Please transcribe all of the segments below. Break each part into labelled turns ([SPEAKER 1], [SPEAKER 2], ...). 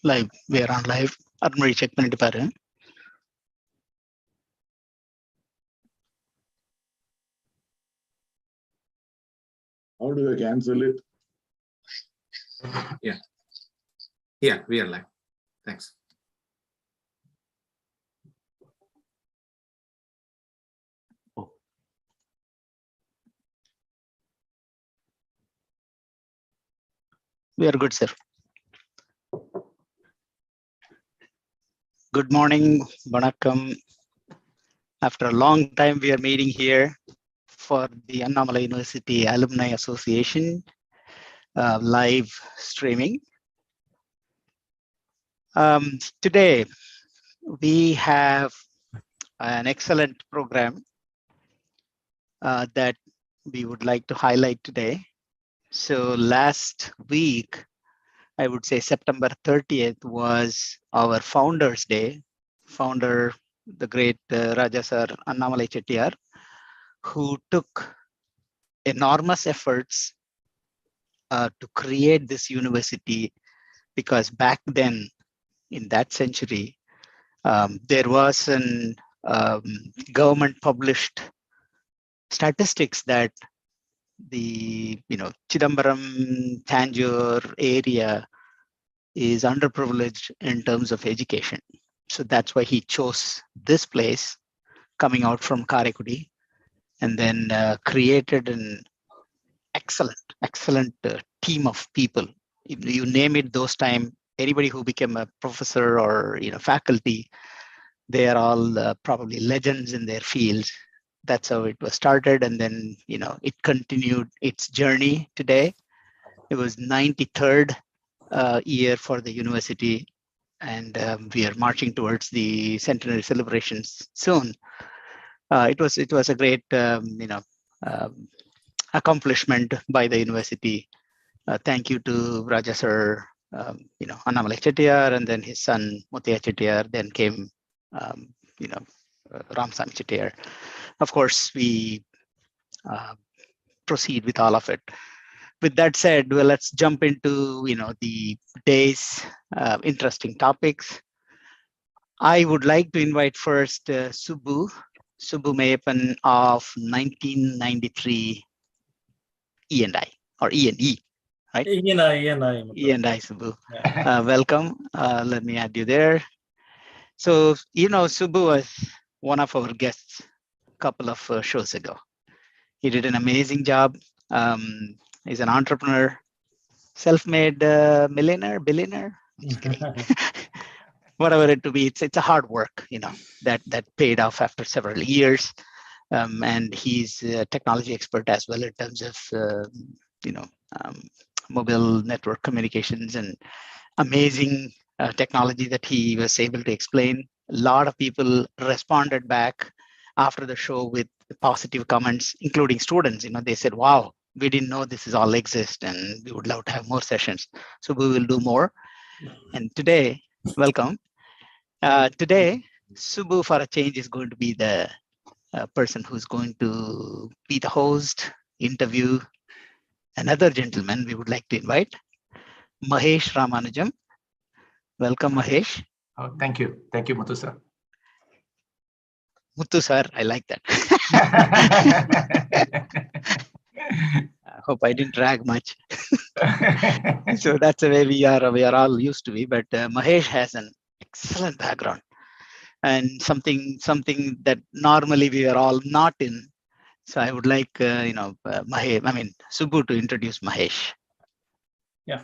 [SPEAKER 1] live. We are on live. Armory check பண்ணிட்டு பாரு.
[SPEAKER 2] How do I cancel it?
[SPEAKER 3] Yeah, we are live. Thanks.
[SPEAKER 1] We are good, sir. Good morning, Vanakkam. After a long time, we are meeting here for the Annamalai University Alumni Association live streaming. Today, we have an excellent program that we would like to highlight today. So last week, I would say September 30th was our Founders Day. Founder, the great Raja Sir Annamalai Chettiar, who took enormous efforts to create this university, because back then, in that century, there was an government published statistics that the Chidambaram, Tanjore area is underprivileged in terms of education. So that's why he chose this place, coming out from Karaikudi, and then created an excellent team of people. You name it, those time, anybody who became a professor or faculty, they are all probably legends in their fields. That's how it was started, and then it continued its journey today. It was 93rd year for the university, and we are marching towards the centenary celebrations soon. It was a great accomplishment by the university. Thank you to Raja Sir, Annamalai Chettiar, and then his son Muthiah Chettiar. Then came Ramsamy Chettiar. Of course, we proceed with all of it. With that said, well, let's jump into the day's interesting topics. I would like to invite first Subbu Mayappan of 1993 E&I or E&E, right? E&I, Subbu. Yeah. Welcome. Let me add you there. So, Subbu was one of our guests a couple of shows ago. He did an amazing job. He's an entrepreneur, self-made millionaire, billionaire. Whatever it to be, it's a hard work, that paid off after several years. And he's a technology expert as well in terms of, mobile network communications and amazing technology that he was able to explain. A lot of people responded back after the show with positive comments, including students. They said, wow, we didn't know this is all exist, and we would love to have more sessions. So we will do more. And today, welcome. Today, Subbu, for a change, is going to be the person who's going to be the host, interview another gentleman we would like to invite, Mahesh Ramanujam. Welcome, Mahesh.
[SPEAKER 4] Oh, thank you. Thank you, Muthu sir.
[SPEAKER 1] Muthu sir, I like that. I hope I didn't drag much. So that's the way we are all used to be. But Mahesh has an excellent background and something that normally we are all not in. So I would like Subbu to introduce Mahesh.
[SPEAKER 5] Yeah.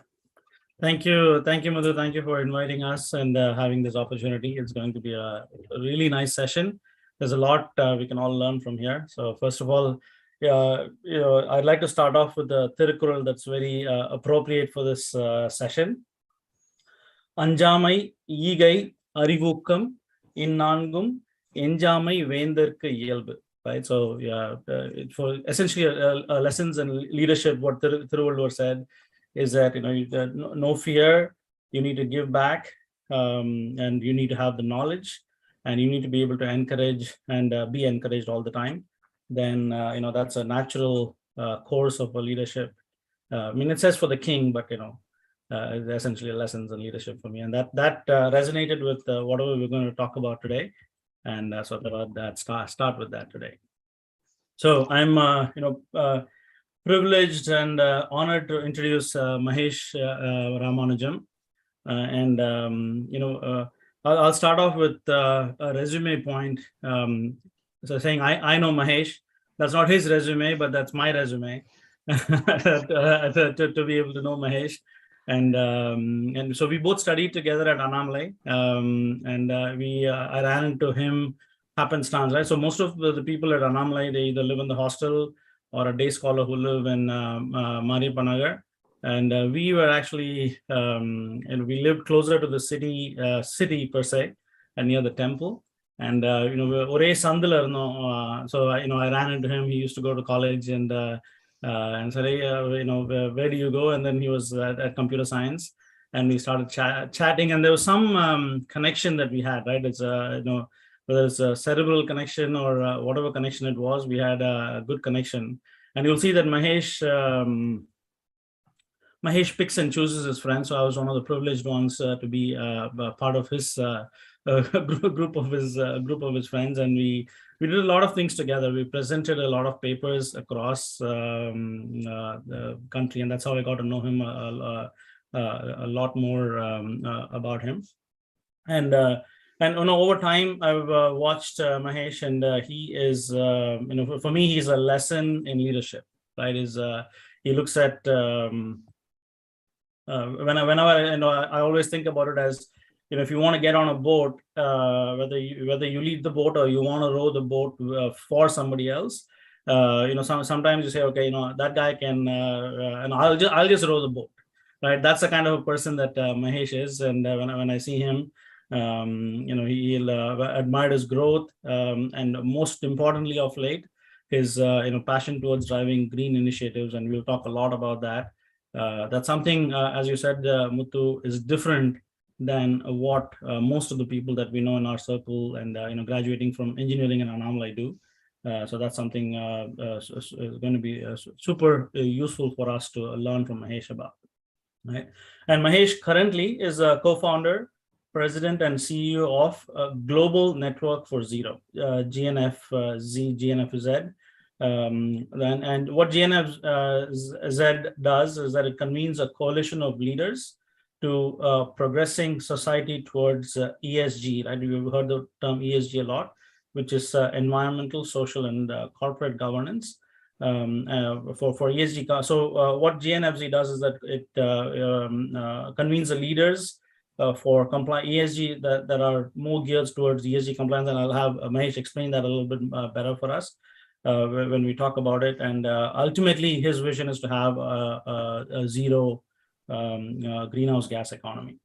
[SPEAKER 5] Thank you, Madhu. Thank you for inviting us and having this opportunity. It's going to be a really nice session. There's a lot we can all learn from here. So first of all, I'd like to start off with the Tirukkural that's very appropriate for this session. Anjamai ஈகை அறிவூக்கம் இந்நான்கும் எஞ்சாமை வேந்தற்கு இயல்பு. Right, so for essentially lessons in leadership, what Thiruvalluvar said is that no fear, you need to give back, and you need to have the knowledge, and you need to be able to encourage and be encouraged all the time. Then that's a natural course of a leadership. I mean, it says for the king, but essentially lessons in leadership for me, and that resonated with whatever we're going to talk about today, and so I thought that start with that today. So I'm privileged and honored to introduce Mahesh Ramanujam, and I'll start off with a resume point. So saying I know Mahesh. That's not his resume, but that's my resume to be able to know Mahesh. And so we both studied together at Annamalai, and I ran into him happenstance, right? So most of the people at Annamalai, they either live in the hostel or a day scholar who live in Maripanagar. And we were actually, and we lived closer to the city per se, and near the temple. And Ore Sandila, so I ran into him. He used to go to college, and said, hey, where do you go? And then he was at computer science, and we started chatting, and there was some connection that we had, right? It's whether it's a cerebral connection or whatever connection it was, we had a good connection. And you'll see that Mahesh picks and chooses his friends. So I was one of the privileged ones to be part of his group of his friends, and we did a lot of things together. We presented a lot of papers across the country, and that's how I got to know him a lot more about him. And over time, I've watched Mahesh, and he is, for me, he's a lesson in leadership, right? He looks at whenever I always think about it as, if you want to get on a boat, whether you lead the boat or you want to row the boat for somebody else, sometimes you say, okay, that guy can, and I'll just row the boat, right? That's the kind of a person that Mahesh is, and when I see him, he'll admire his growth, and most importantly of late, his passion towards driving green initiatives, and we'll talk a lot about that. That's something, as you said, Muthu, is different than what most of the people that we know in our circle and graduating from engineering and Annamalai do. So that's something is going to be super useful for us to learn from Mahesh about. Right? And Mahesh currently is a co-founder, president, and CEO of Global Network for Zero, GNFZ. And what GNFZ does is that it convenes a coalition of leaders to progressing society towards ESG, right? We've heard the term ESG a lot, which is environmental, social, and corporate governance for ESG. So what GNFZ does is that it convenes the leaders for ESG that are more geared towards ESG compliance, and I'll have Mahesh explain that a little bit better for us when we talk about it. And ultimately, his vision is to have a zero greenhouse gas economy.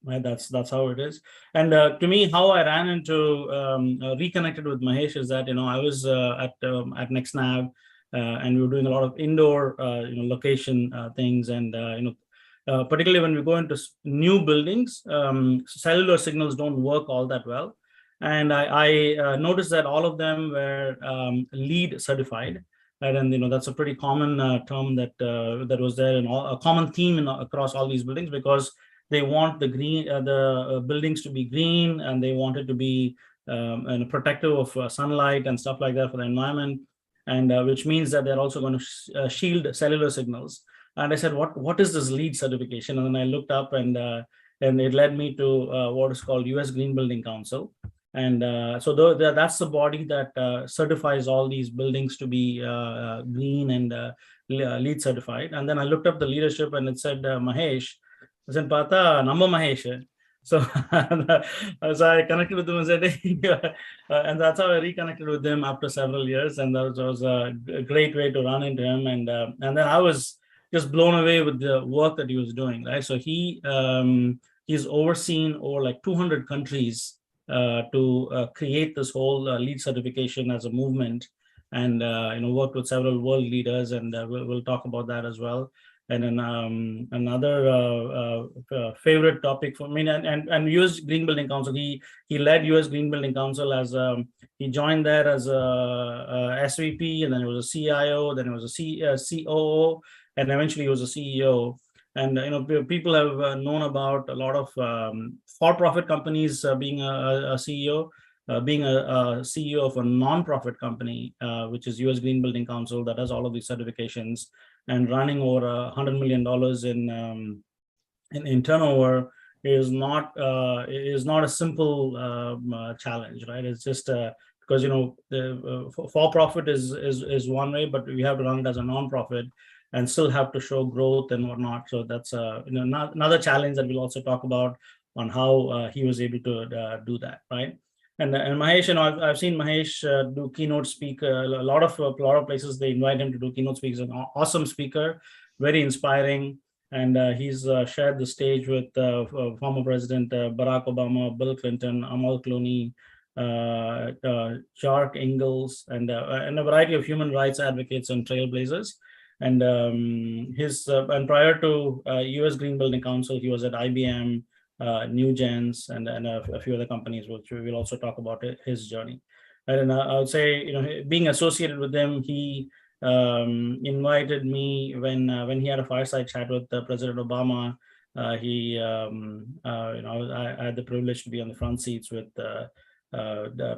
[SPEAKER 5] Right, that's how it is. And to me, how I ran into reconnected with Mahesh is that I was at NextNav, and we were doing a lot of indoor location things, and particularly when we go into new buildings, cellular signals don't work all that well. And I noticed that all of them were LEED certified, right? And that's a pretty common term that was there, and a common theme across all these buildings, because they want the buildings to be green, and they want it to be protective of sunlight and stuff like that for the environment, and which means that they're also going to shield cellular signals. And I said, what is this LEED certification? And then I looked up, and it led me to what is called US Green Building Council. And so that's the body that certifies all these buildings to be green and LEED certified. And then I looked up the leadership, and it said Mahesh. I said, Pata, number Mahesh. So, so I connected with him and said, and that's how I reconnected with him after several years. And that was a great way to run into him. And then I was just blown away with the work that he was doing. Right. So he's overseen over like 200 countries to create this whole LEED certification as a movement, and worked with several world leaders, and we'll talk about that as well. And then another favorite topic for me, and US Green Building Council, he led US Green Building Council as he joined there as a SVP, and then he was a CIO, then he was a COO, and eventually he was a CEO. And people have known about a lot of for-profit companies being a CEO, being a CEO of a non-profit company, which is US Green Building Council, that has all of these certifications, and running over $100 million in turnover is not a simple challenge, right? It's just because the for-profit is one way, but we have to run it as a non-profit and still have to show growth and whatnot. So that's another challenge that we'll also talk about on how he was able to do that, right? And Mahesh, I've seen Mahesh do keynote speak a lot of places. They invite him to do keynote speaks. An awesome speaker, very inspiring, and he's shared the stage with former President Barack Obama, Bill Clinton, Amal Clooney, Jark Ingalls, and a variety of human rights advocates and trailblazers. And and prior to US Green Building Council, he was at IBM, Newgens, and a few other companies, which we will also talk about his journey. And I would say, being associated with him, he invited me when he had a fireside chat with President Obama. I had the privilege to be on the front seats with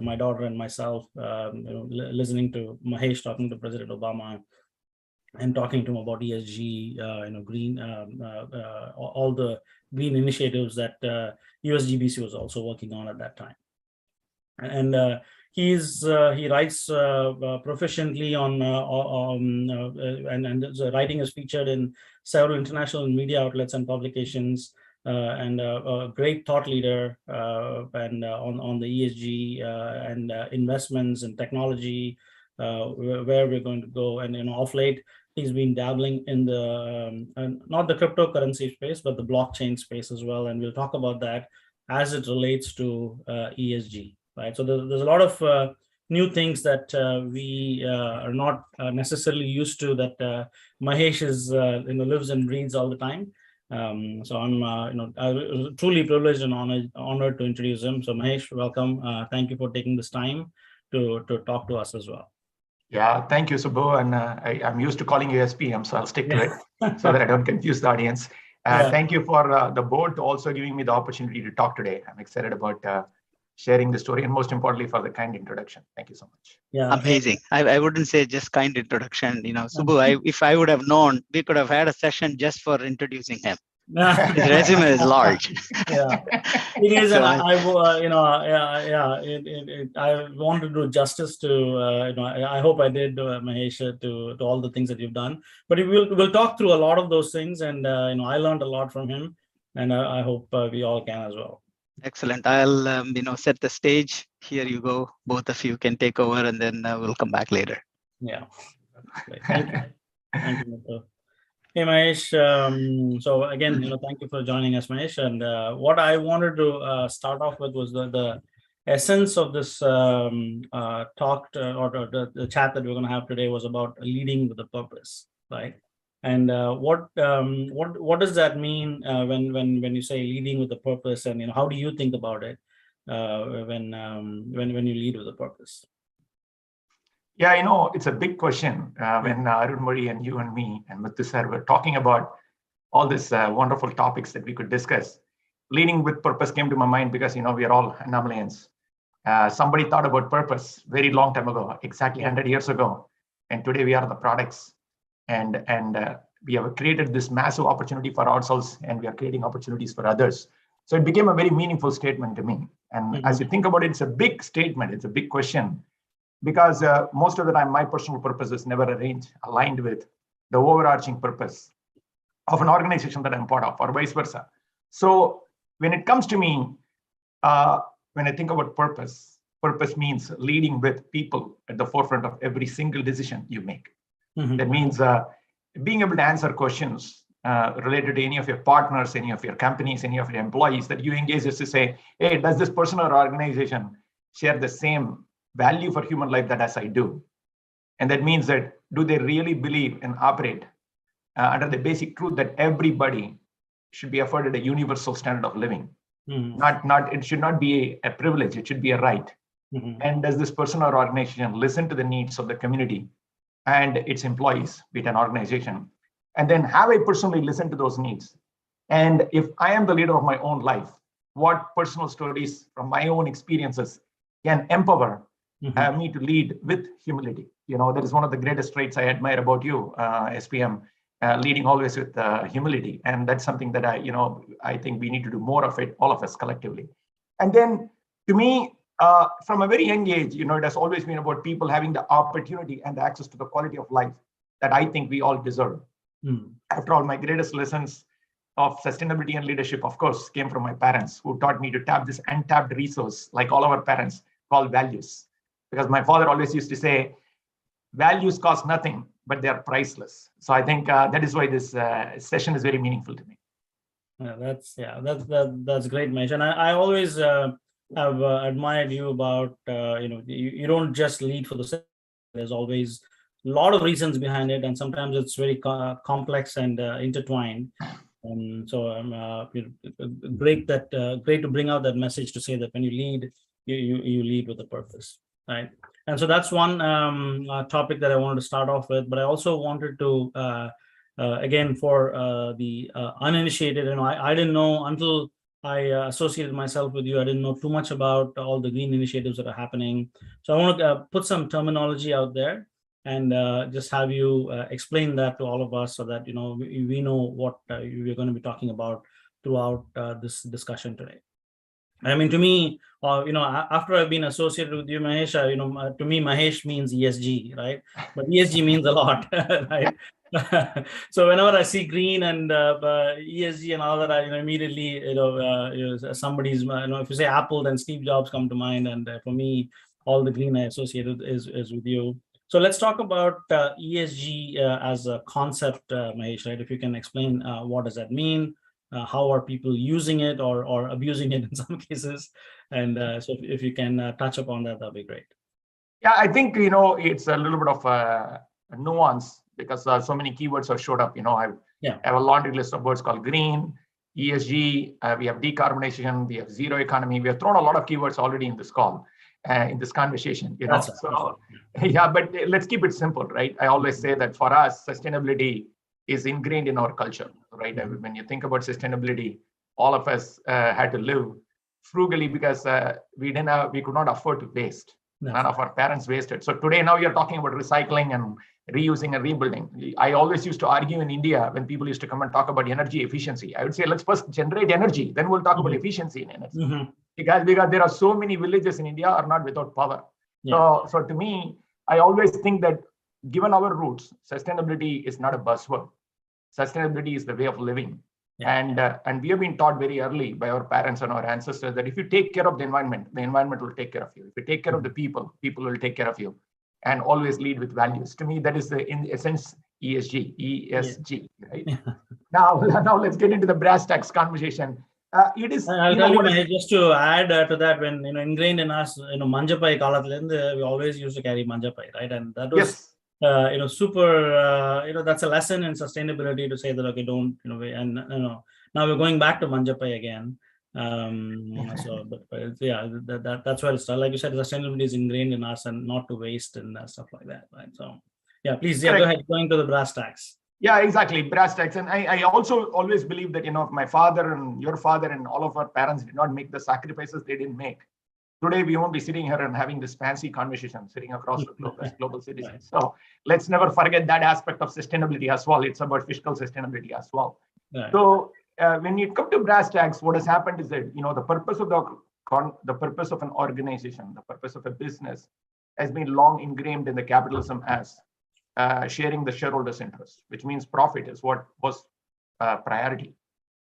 [SPEAKER 5] my daughter and myself, listening to Mahesh talking to President Obama and talking to him about ESG, green, all the green initiatives that USGBC was also working on at that time. And he writes proficiently and his writing is featured in several international media outlets and publications, and a great thought leader and on the ESG and investments and technology, where we're going to go. And of late, he's been dabbling in the not the cryptocurrency space, but the blockchain space as well. And we'll talk about that as it relates to ESG, right? So there's a lot of new things that we are not necessarily used to, that Mahesh is lives and breathes all the time. So I'm truly privileged and honored to introduce him. So Mahesh, welcome. Thank you for taking this time to talk to us as well.
[SPEAKER 4] Yeah, thank you, Subbu. And I'm used to calling you SPM, so I'll stick to it so that I don't confuse the audience. Thank you for the board also giving me the opportunity to talk today. I'm excited about sharing the story, and most importantly, for the kind introduction. Thank you so much.
[SPEAKER 1] Yeah, amazing. I wouldn't say just kind introduction. Subbu, if I would have known, we could have had a session just for introducing him. His resume is large.
[SPEAKER 5] Yeah, it is, and I want to do justice to I hope I did, Mahesh, to all the things that you've done. But we'll talk through a lot of those things, and I learned a lot from him, and I hope we all can as well.
[SPEAKER 1] Excellent. I'll set the stage. Here you go. Both of you can take over, and then we'll come back later.
[SPEAKER 5] Yeah. Thank you. Thank you, Mr. Hey, Mahesh. So again, thank you for joining us, Mahesh. And what I wanted to start off with was the essence of this talk or the chat that we're going to have today was about leading with a purpose, right? And what does that mean when you say leading with a purpose, and how do you think about it when you lead with a purpose?
[SPEAKER 4] Yeah, it's a big question when Arun Murray and you and me and Muthu sir were talking about all these wonderful topics that we could discuss. Leading with purpose came to my mind because, we are all anomalians. Somebody thought about purpose very long time ago, exactly 100 years ago. And today we are the products. And we have created this massive opportunity for ourselves, and we are creating opportunities for others. So it became a very meaningful statement to me. And as you think about it, it's a big statement. It's a big question. Because most of the time, my personal purpose is never aligned with the overarching purpose of an organization that I'm part of, or vice versa. So when it comes to me, when I think about purpose means leading with people at the forefront of every single decision you make. Mm-hmm. That means being able to answer questions related to any of your partners, any of your companies, any of your employees that you engage is to say, hey, does this person or organization share the same value for human life that as I do? And that means that do they really believe and operate under the basic truth that everybody should be afforded a universal standard of living? Mm-hmm. It should not be a privilege, it should be a right. Mm-hmm. And does this person or organization listen to the needs of the community and its employees, be it an organization, And then have I personally listened to those needs? And if I am the leader of my own life, what personal stories from my own experiences can empower me to lead with humility? That is one of the greatest traits I admire about you, SPM, leading always with humility. And that's something that I think we need to do more of it, all of us collectively. And then to me, from a very young age, it has always been about people having the opportunity and the access to the quality of life that I think we all deserve. After all, my greatest lessons of sustainability and leadership, of course, came from my parents, who taught me to tap this untapped resource, like all our parents, called values. Because my father always used to say, values cost nothing, but they are priceless. So I think that is why this session is very meaningful to me.
[SPEAKER 5] That's great, Mahesh. And I always have admired you about you don't just lead for the sake. There's always a lot of reasons behind it, and sometimes it's very complex and intertwined. So great to bring out that message to say that when you lead, you lead with a purpose, right? And so that's one topic that I wanted to start off with. But I also wanted to again, for the uninitiated, I didn't know until I associated myself with you. I didn't know too much about all the green initiatives that are happening. So I want to put some terminology out there and just have you explain that to all of us, so that we know what we're going to be talking about throughout this discussion today. I mean, to me, after I've been associated with you, Mahesh, to me, Mahesh means ESG, right? But ESG means a lot, right? So whenever I see green and ESG and all that, I immediately, somebody's, if you say Apple, then Steve Jobs come to mind. And for me, all the green I associate is with you. So let's talk about ESG as a concept, Mahesh, right? If you can explain what does that mean? How are people using it or abusing it in some cases? And so if you can touch upon that, that'd be great.
[SPEAKER 4] Yeah, I think, it's a little bit of a nuance, because so many keywords have showed up. I have a laundry list of words called green, ESG, we have decarbonization, we have zero economy. We have thrown a lot of keywords already in this call, in this conversation. Yeah, but let's keep it simple, right? I always say that for us, sustainability is ingrained in our culture, right? When you think about sustainability, all of us had to live frugally because we could not afford to waste. None of our parents wasted. So today, now you're talking about recycling and reusing and rebuilding. I always used to argue in India when people used to come and talk about energy efficiency. I would say, let's first generate energy, then we'll talk about efficiency in energy. Because there are so many villages in India are not without power. So to me, I always think that given our roots, sustainability is not a buzzword. Sustainability is the way of living. And we have been taught very early by our parents and our ancestors that if you take care of the environment will take care of you. If you take care of the people will take care of you. And always lead with values. To me, that is in essence ESG, right? Now let's get into the brass tacks conversation. It is.
[SPEAKER 5] I'll tell you, Mahesh, just to add to that, when ingrained in us, manjapai kalathilende, we always used to carry manjapai, right? And that was super. That's a lesson in sustainability to say that okay, don't and now we're going back to manjapai again. So, but yeah, that's where it's like you said, sustainability is ingrained in us, and not to waste and stuff like that, right? So, yeah, please, go ahead, going to the brass tacks.
[SPEAKER 4] Yeah, exactly, brass tacks. And I also always believe that if my father and your father and all of our parents did not make the sacrifices they didn't make, today we won't be sitting here and having this fancy conversation sitting across the globe as global citizens. Right. So let's never forget that aspect of sustainability as well. It's about fiscal sustainability as well. Right. So when you come to brass tacks, what has happened is that the purpose of the purpose of an organization, the purpose of a business, has been long ingrained in the capitalism as sharing the shareholders' interest, which means profit is what was priority.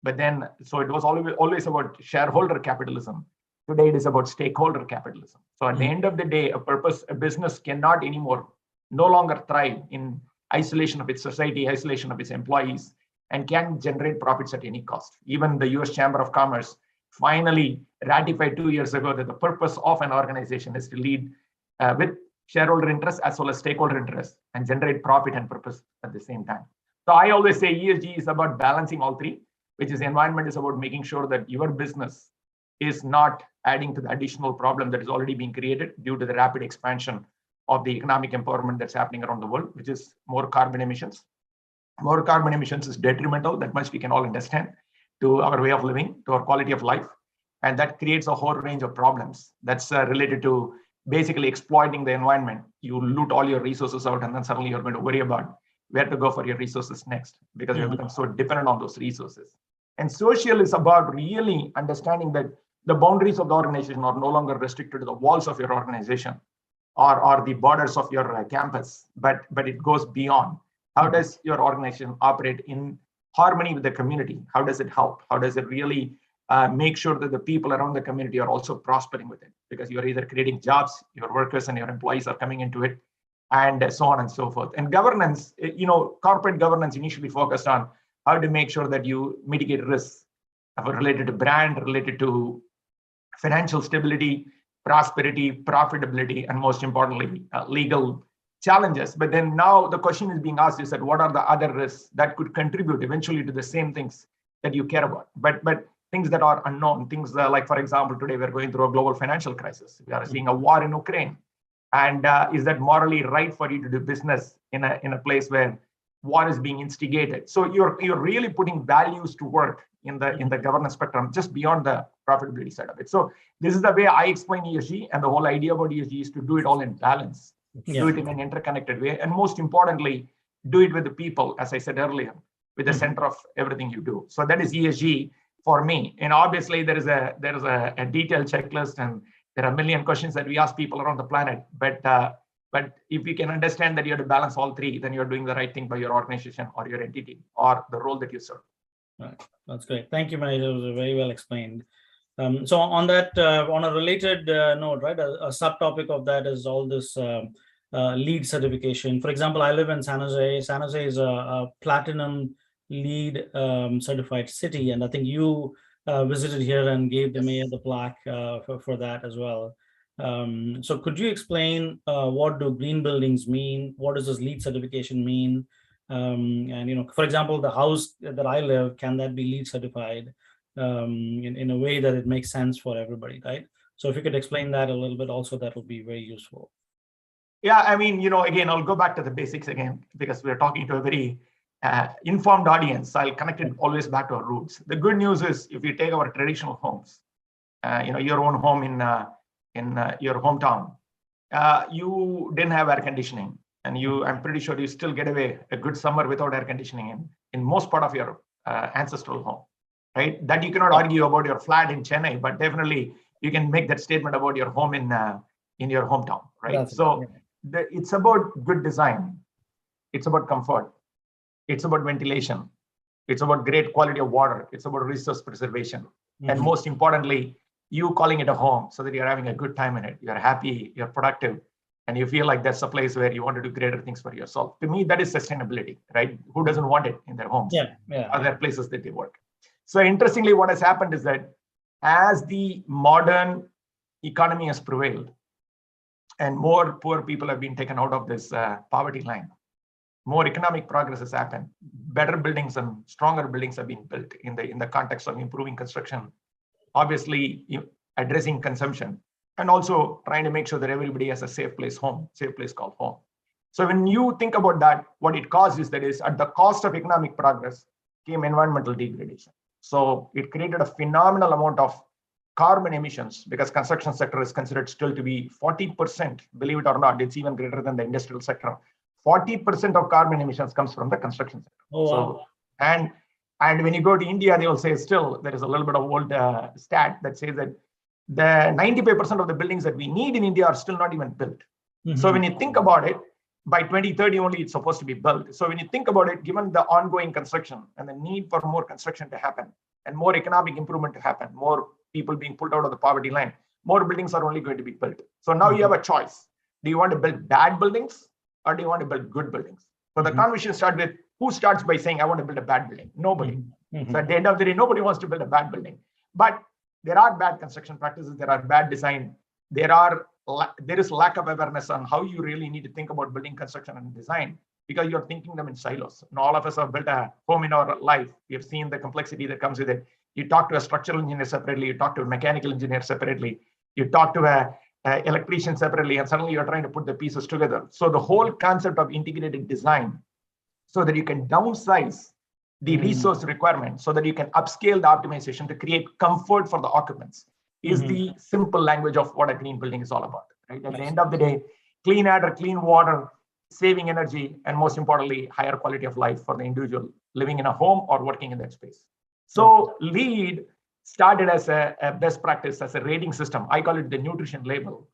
[SPEAKER 4] But then, so it was always about shareholder capitalism. Today it is about stakeholder capitalism. So at the end of the day, a business cannot anymore, no longer thrive in isolation of its society, isolation of its employees, and can generate profits at any cost. Even the US Chamber of Commerce finally ratified 2 years ago that the purpose of an organization is to lead with shareholder interest as well as stakeholder interest and generate profit and purpose at the same time. So I always say ESG is about balancing all three, which is environment is about making sure that your business is not adding to the additional problem that is already being created due to the rapid expansion of the economic empowerment that's happening around the world, which is more carbon emissions. More carbon emissions is detrimental, that much we can all understand, to our way of living, to our quality of life. And that creates a whole range of problems that's related to basically exploiting the environment. You loot all your resources out, and then suddenly you're going to worry about where to go for your resources next, because you have become so dependent on those resources. And social is about really understanding that the boundaries of the organization are no longer restricted to the walls of your organization or the borders of your campus, but it goes beyond. How does your organization operate in harmony with the community? How does it help? How does it really make sure that the people around the community are also prospering with it? Because you're either creating jobs, your workers and your employees are coming into it, and so on and so forth. And governance, corporate governance initially focused on how to make sure that you mitigate risks related to brand, related to financial stability, prosperity, profitability, and most importantly, legal challenges. But then now the question is being asked is that what are the other risks that could contribute eventually to the same things that you care about? But things that are unknown, things that, like, for example, today we're going through a global financial crisis. We are seeing a war in Ukraine. And is that morally right for you to do business in a place where war is being instigated? So you're really putting values to work in the governance spectrum, just beyond the profitability side of it. So this is the way I explain ESG, and the whole idea about ESG is to do it all in balance. Do it in an interconnected way, and most importantly, do it with the people, as I said earlier, with the center of everything you do. So that is ESG for me. And obviously there is a detailed checklist, and there are a million questions that we ask people around the planet. But if you can understand that you have to balance all three, then you're doing the right thing by your organization or your entity or the role that you serve.
[SPEAKER 5] Right. That's great. Thank you, Mahesh. It was very well explained. So on that, on a related note, right, a subtopic of that is all this LEED certification. For example, I live in San Jose. San Jose is a platinum LEED certified city, and I think you visited here and gave the mayor the plaque for that as well. So could you explain what do green buildings mean? What does this LEED certification mean? And for example, the house that I live, can that be LEED certified in a way that it makes sense for everybody, right? So if you could explain that a little bit also, that would be very useful.
[SPEAKER 4] Yeah, I mean, again, I'll go back to the basics again, because we're talking to a very informed audience. I'll connect it always back to our roots. The good news is, if you take our traditional homes, your own home in your hometown, you didn't have air conditioning, and I'm pretty sure you still get away a good summer without air conditioning in most part of your ancestral home, right? That you cannot argue about your flat in Chennai, but definitely you can make that statement about your home in your hometown, right? It's about good design. It's about comfort. It's about ventilation. It's about great quality of water. It's about resource preservation. And most importantly, you calling it a home so that you're having a good time in it. You're happy, you're productive, and you feel like that's a place where you want to do greater things for yourself. To me, that is sustainability, right? Who doesn't want it in their homes? Other places that they work. So interestingly, what has happened is that as the modern economy has prevailed and more poor people have been taken out of this poverty line, more economic progress has happened. Better buildings and stronger buildings have been built in the context of improving construction, obviously addressing consumption, and also trying to make sure that everybody has a safe place called home. So when you think about that, what it caused is at the cost of economic progress came environmental degradation. So it created a phenomenal amount of carbon emissions, because construction sector is considered still to be 40%, believe it or not, it's even greater than the industrial sector. 40% of carbon emissions comes from the construction sector.
[SPEAKER 5] Oh, wow.
[SPEAKER 4] So, and when you go to India, they will say still, there is a little bit of old stat that says that the 95% of the buildings that we need in India are still not even built. So when you think about it, by 2030 only it's supposed to be built. So when you think about it, given the ongoing construction and the need for more construction to happen and more economic improvement to happen, more people being pulled out of the poverty line, more buildings are only going to be built. So now you have a choice. Do you want to build bad buildings or do you want to build good buildings? So the conversation starts with, who starts by saying, I want to build a bad building? Nobody. So at the end of the day, nobody wants to build a bad building. But there are bad construction practices, there are bad design, there is lack of awareness on how you really need to think about building, construction, and design, because you're thinking them in silos. And all of us have built a home in our life. We have seen the complexity that comes with it. You talk to a structural engineer separately, you talk to a mechanical engineer separately, you talk to a electrician separately, and suddenly you're trying to put the pieces together. So the whole concept of integrated design so that you can downsize the resource requirement, so that you can upscale the optimization to create comfort for the occupants, is the simple language of what a green building is all about. Right? At the end of the day, clean air, clean water, saving energy, and most importantly, higher quality of life for the individual living in a home or working in that space. So LEED started as a best practice, as a rating system. I call it the nutrition label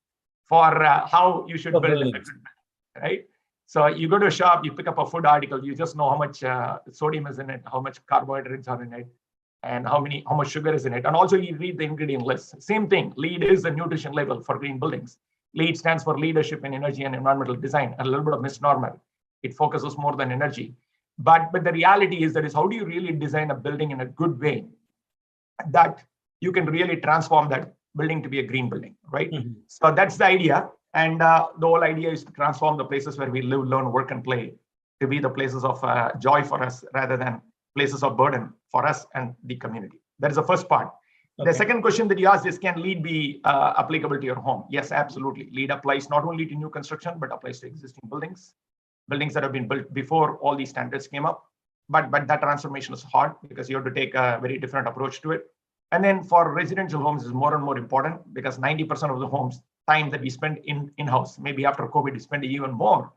[SPEAKER 4] for how you should build a good building, right? So you go to a shop, you pick up a food article, you just know how much sodium is in it, how much carbohydrates are in it, and how much sugar is in it. And also you read the ingredient list. Same thing, LEED is the nutrition label for green buildings. LEED stands for Leadership in Energy and Environmental Design, a little bit of misnomer. It focuses more than energy. But the reality is how do you really design a building in a good way that you can really transform that building to be a green building, right? So that's the idea. And the whole idea is to transform the places where we live, learn, work, and play to be the places of joy for us rather than places of burden for us and the community. That is the first part. The second question that you asked is, can LEED be applicable to your home? Yes, absolutely. LEED applies not only to new construction, but applies to existing buildings that have been built before all these standards came up. But that transformation is hard because you have to take a very different approach to it. And then for residential homes is more and more important because 90% of the homes time that we spend in-house, maybe after COVID, we spend even more.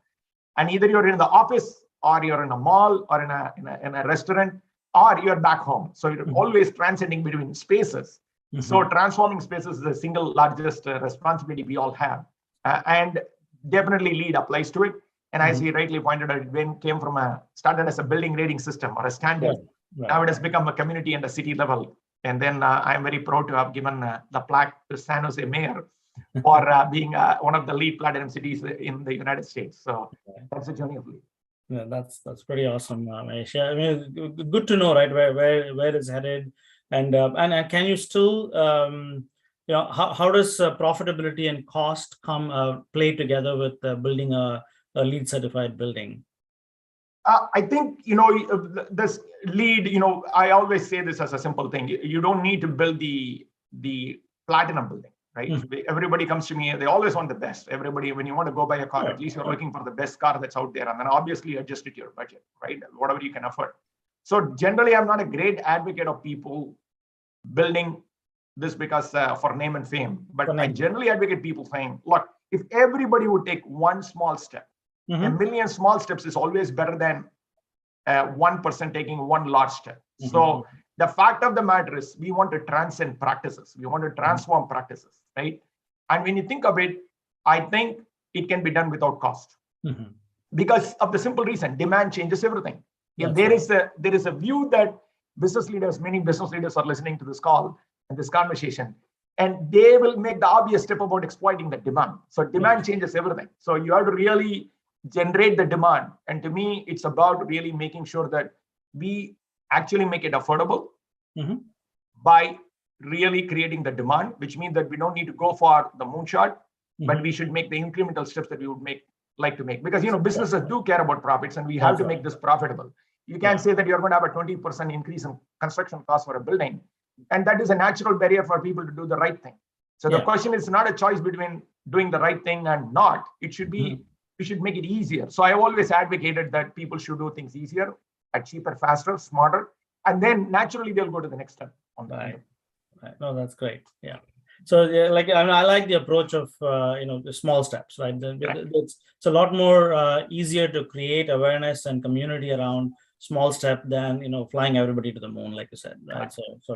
[SPEAKER 4] And either you're in the office or you're in a mall or in a restaurant, or you're back home. So you're always transcending between spaces. So transforming spaces is the single largest responsibility we all have. And definitely LEED applies to it. And as he rightly pointed out, it started as a building rating system or a standard. Now it has become a community and a city level. And then I'm very proud to have given the plaque to San Jose Mayor for being one of the LEED Platinum cities in the United States. So that's the journey of LEED.
[SPEAKER 5] Yeah, that's pretty awesome, Mahesh. I mean, good to know, right, where it's headed, and can you still, how does profitability and cost play together with building a LEED certified building?
[SPEAKER 4] I think this LEED. I always say this as a simple thing. You don't need to build the platinum building. Right? Everybody comes to me, they always want the best. Everybody, when you want to go buy a car, at least you're looking for the best car that's out there. And then obviously adjust it to your budget, right? Whatever you can afford. So generally, I'm not a great advocate of people building this because for name and fame. But I generally advocate people saying, look, if everybody would take one small step, a million small steps is always better than 1% taking one large step. So the fact of the matter is we want to transcend practices. We want to transform practices, right? And when you think of it, I think it can be done without cost because of the simple reason, demand changes everything. If there is a view that many business leaders are listening to this call and this conversation, and they will make the obvious step about exploiting the demand. So demand changes everything. So you have to really generate the demand. And to me, it's about really making sure that we actually make it affordable by really creating the demand, which means that we don't need to go for the moonshot, but we should make the incremental steps that we would like to make. Because businesses do care about profits, and we have to make this profitable. You can't say that you're going to have a 20% increase in construction cost for a building, and that is a natural barrier for people to do the right thing. So the question is not a choice between doing the right thing and not. It should be we should make it easier. So I have always advocated that people should do things easier, cheaper, faster, smarter, and then naturally they'll go to the next step on that.
[SPEAKER 5] Right. No, that's great. Yeah. So I like the approach of the small steps, right? It's a lot more easier to create awareness and community around small step than flying everybody to the moon, like you said, right? So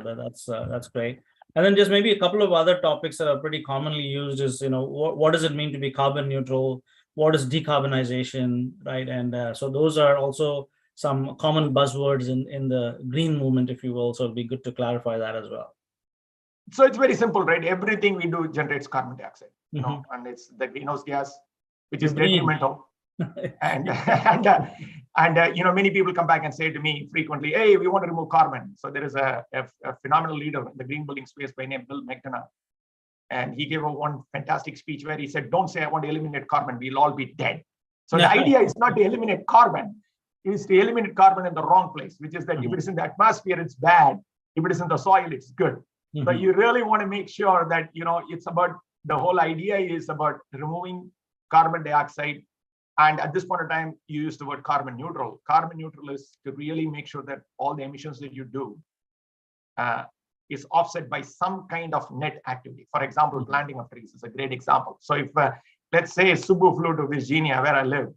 [SPEAKER 5] that's great. And then just maybe a couple of other topics that are pretty commonly used is what does it mean to be carbon neutral? What is decarbonization, right? And so those are also some common buzzwords in the green movement, if you will. So it'd be good to clarify that as well.
[SPEAKER 4] So it's very simple, right? Everything we do generates carbon dioxide, and it's the greenhouse gas, which is detrimental. and many people come back and say to me frequently, hey, we want to remove carbon. So there is a phenomenal leader in the green building space by name Bill McDonough. And he gave one fantastic speech where he said, don't say I want to eliminate carbon, we'll all be dead. So the idea is not to eliminate carbon, it is to eliminate carbon in the wrong place, which is that if it is in the atmosphere, it's bad. If it is in the soil, it's good. So you really want to make sure that, it's about, the whole idea is about removing carbon dioxide And at this point in time, you use the word carbon neutral. Carbon neutral is to really make sure that all the emissions that you do is offset by some kind of net activity. For example, planting of trees is a great example. So if, let's say Subbu flew to Virginia, where I live,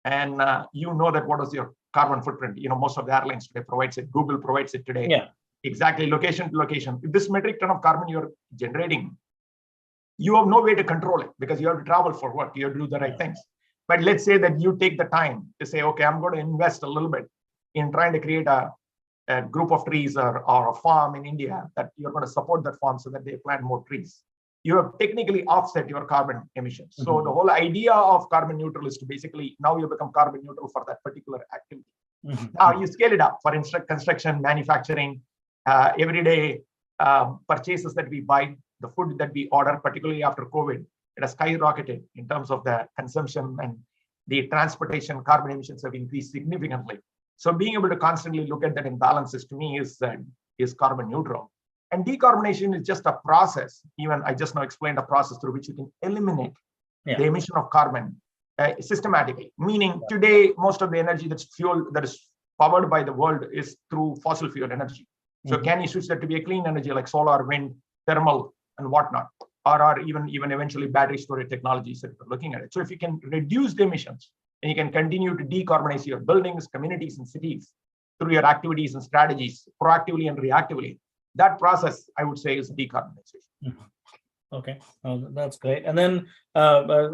[SPEAKER 4] and you know that what is your carbon footprint? You know, most of the airlines today provides it. Google provides it today.
[SPEAKER 5] Yeah.
[SPEAKER 4] Exactly, location to location. If this metric ton of carbon you're generating, you have no way to control it because you have to travel for work. You have to do the right things. But let's say that you take the time to say, okay, I'm going to invest a little bit in trying to create a group of trees or a farm in India that you're going to support that farm so that they plant more trees. You have technically offset your carbon emissions. So the whole idea of carbon neutral is to basically, now you become carbon neutral for that particular activity. Now you scale it up for construction, manufacturing, everyday purchases that we buy, the food that we order, particularly after COVID. It has skyrocketed in terms of the consumption, and the transportation carbon emissions have increased significantly. So being able to constantly look at that imbalances to me is carbon neutral. And decarbonization is just a process. Even I just now explained a process through which you can eliminate the emission of carbon systematically. Meaning today, most of the energy that is powered by the world is through fossil fuel energy. So can you switch that to be a clean energy like solar, wind, thermal, and whatnot? Or even eventually battery storage technologies that we're looking at it. So if you can reduce the emissions and you can continue to decarbonize your buildings, communities, and cities through your activities and strategies, proactively and reactively, that process, I would say, is decarbonization.
[SPEAKER 5] Okay, that's great. And then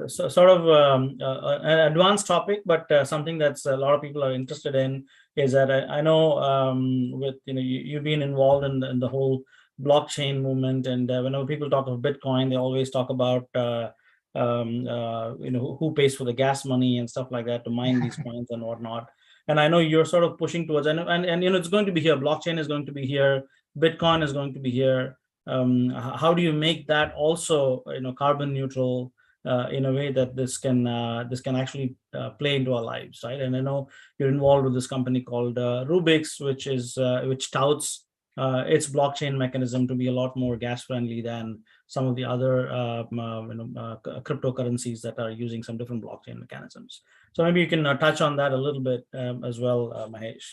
[SPEAKER 5] sort of an advanced topic, but something that's a lot of people are interested in is that I know with you've been involved in the whole blockchain movement, and whenever people talk of Bitcoin, they always talk about who pays for the gas money and stuff like that to mine these coins and whatnot. And I know you're sort of pushing towards, and it's going to be here. Blockchain is going to be here. Bitcoin is going to be here. How do you make that also carbon neutral in a way that this can actually play into our lives, right? And I know you're involved with this company called Rubix, which touts its blockchain mechanism to be a lot more gas friendly than some of the other cryptocurrencies that are using some different blockchain mechanisms. So maybe you can touch on that a little bit as well, Mahesh.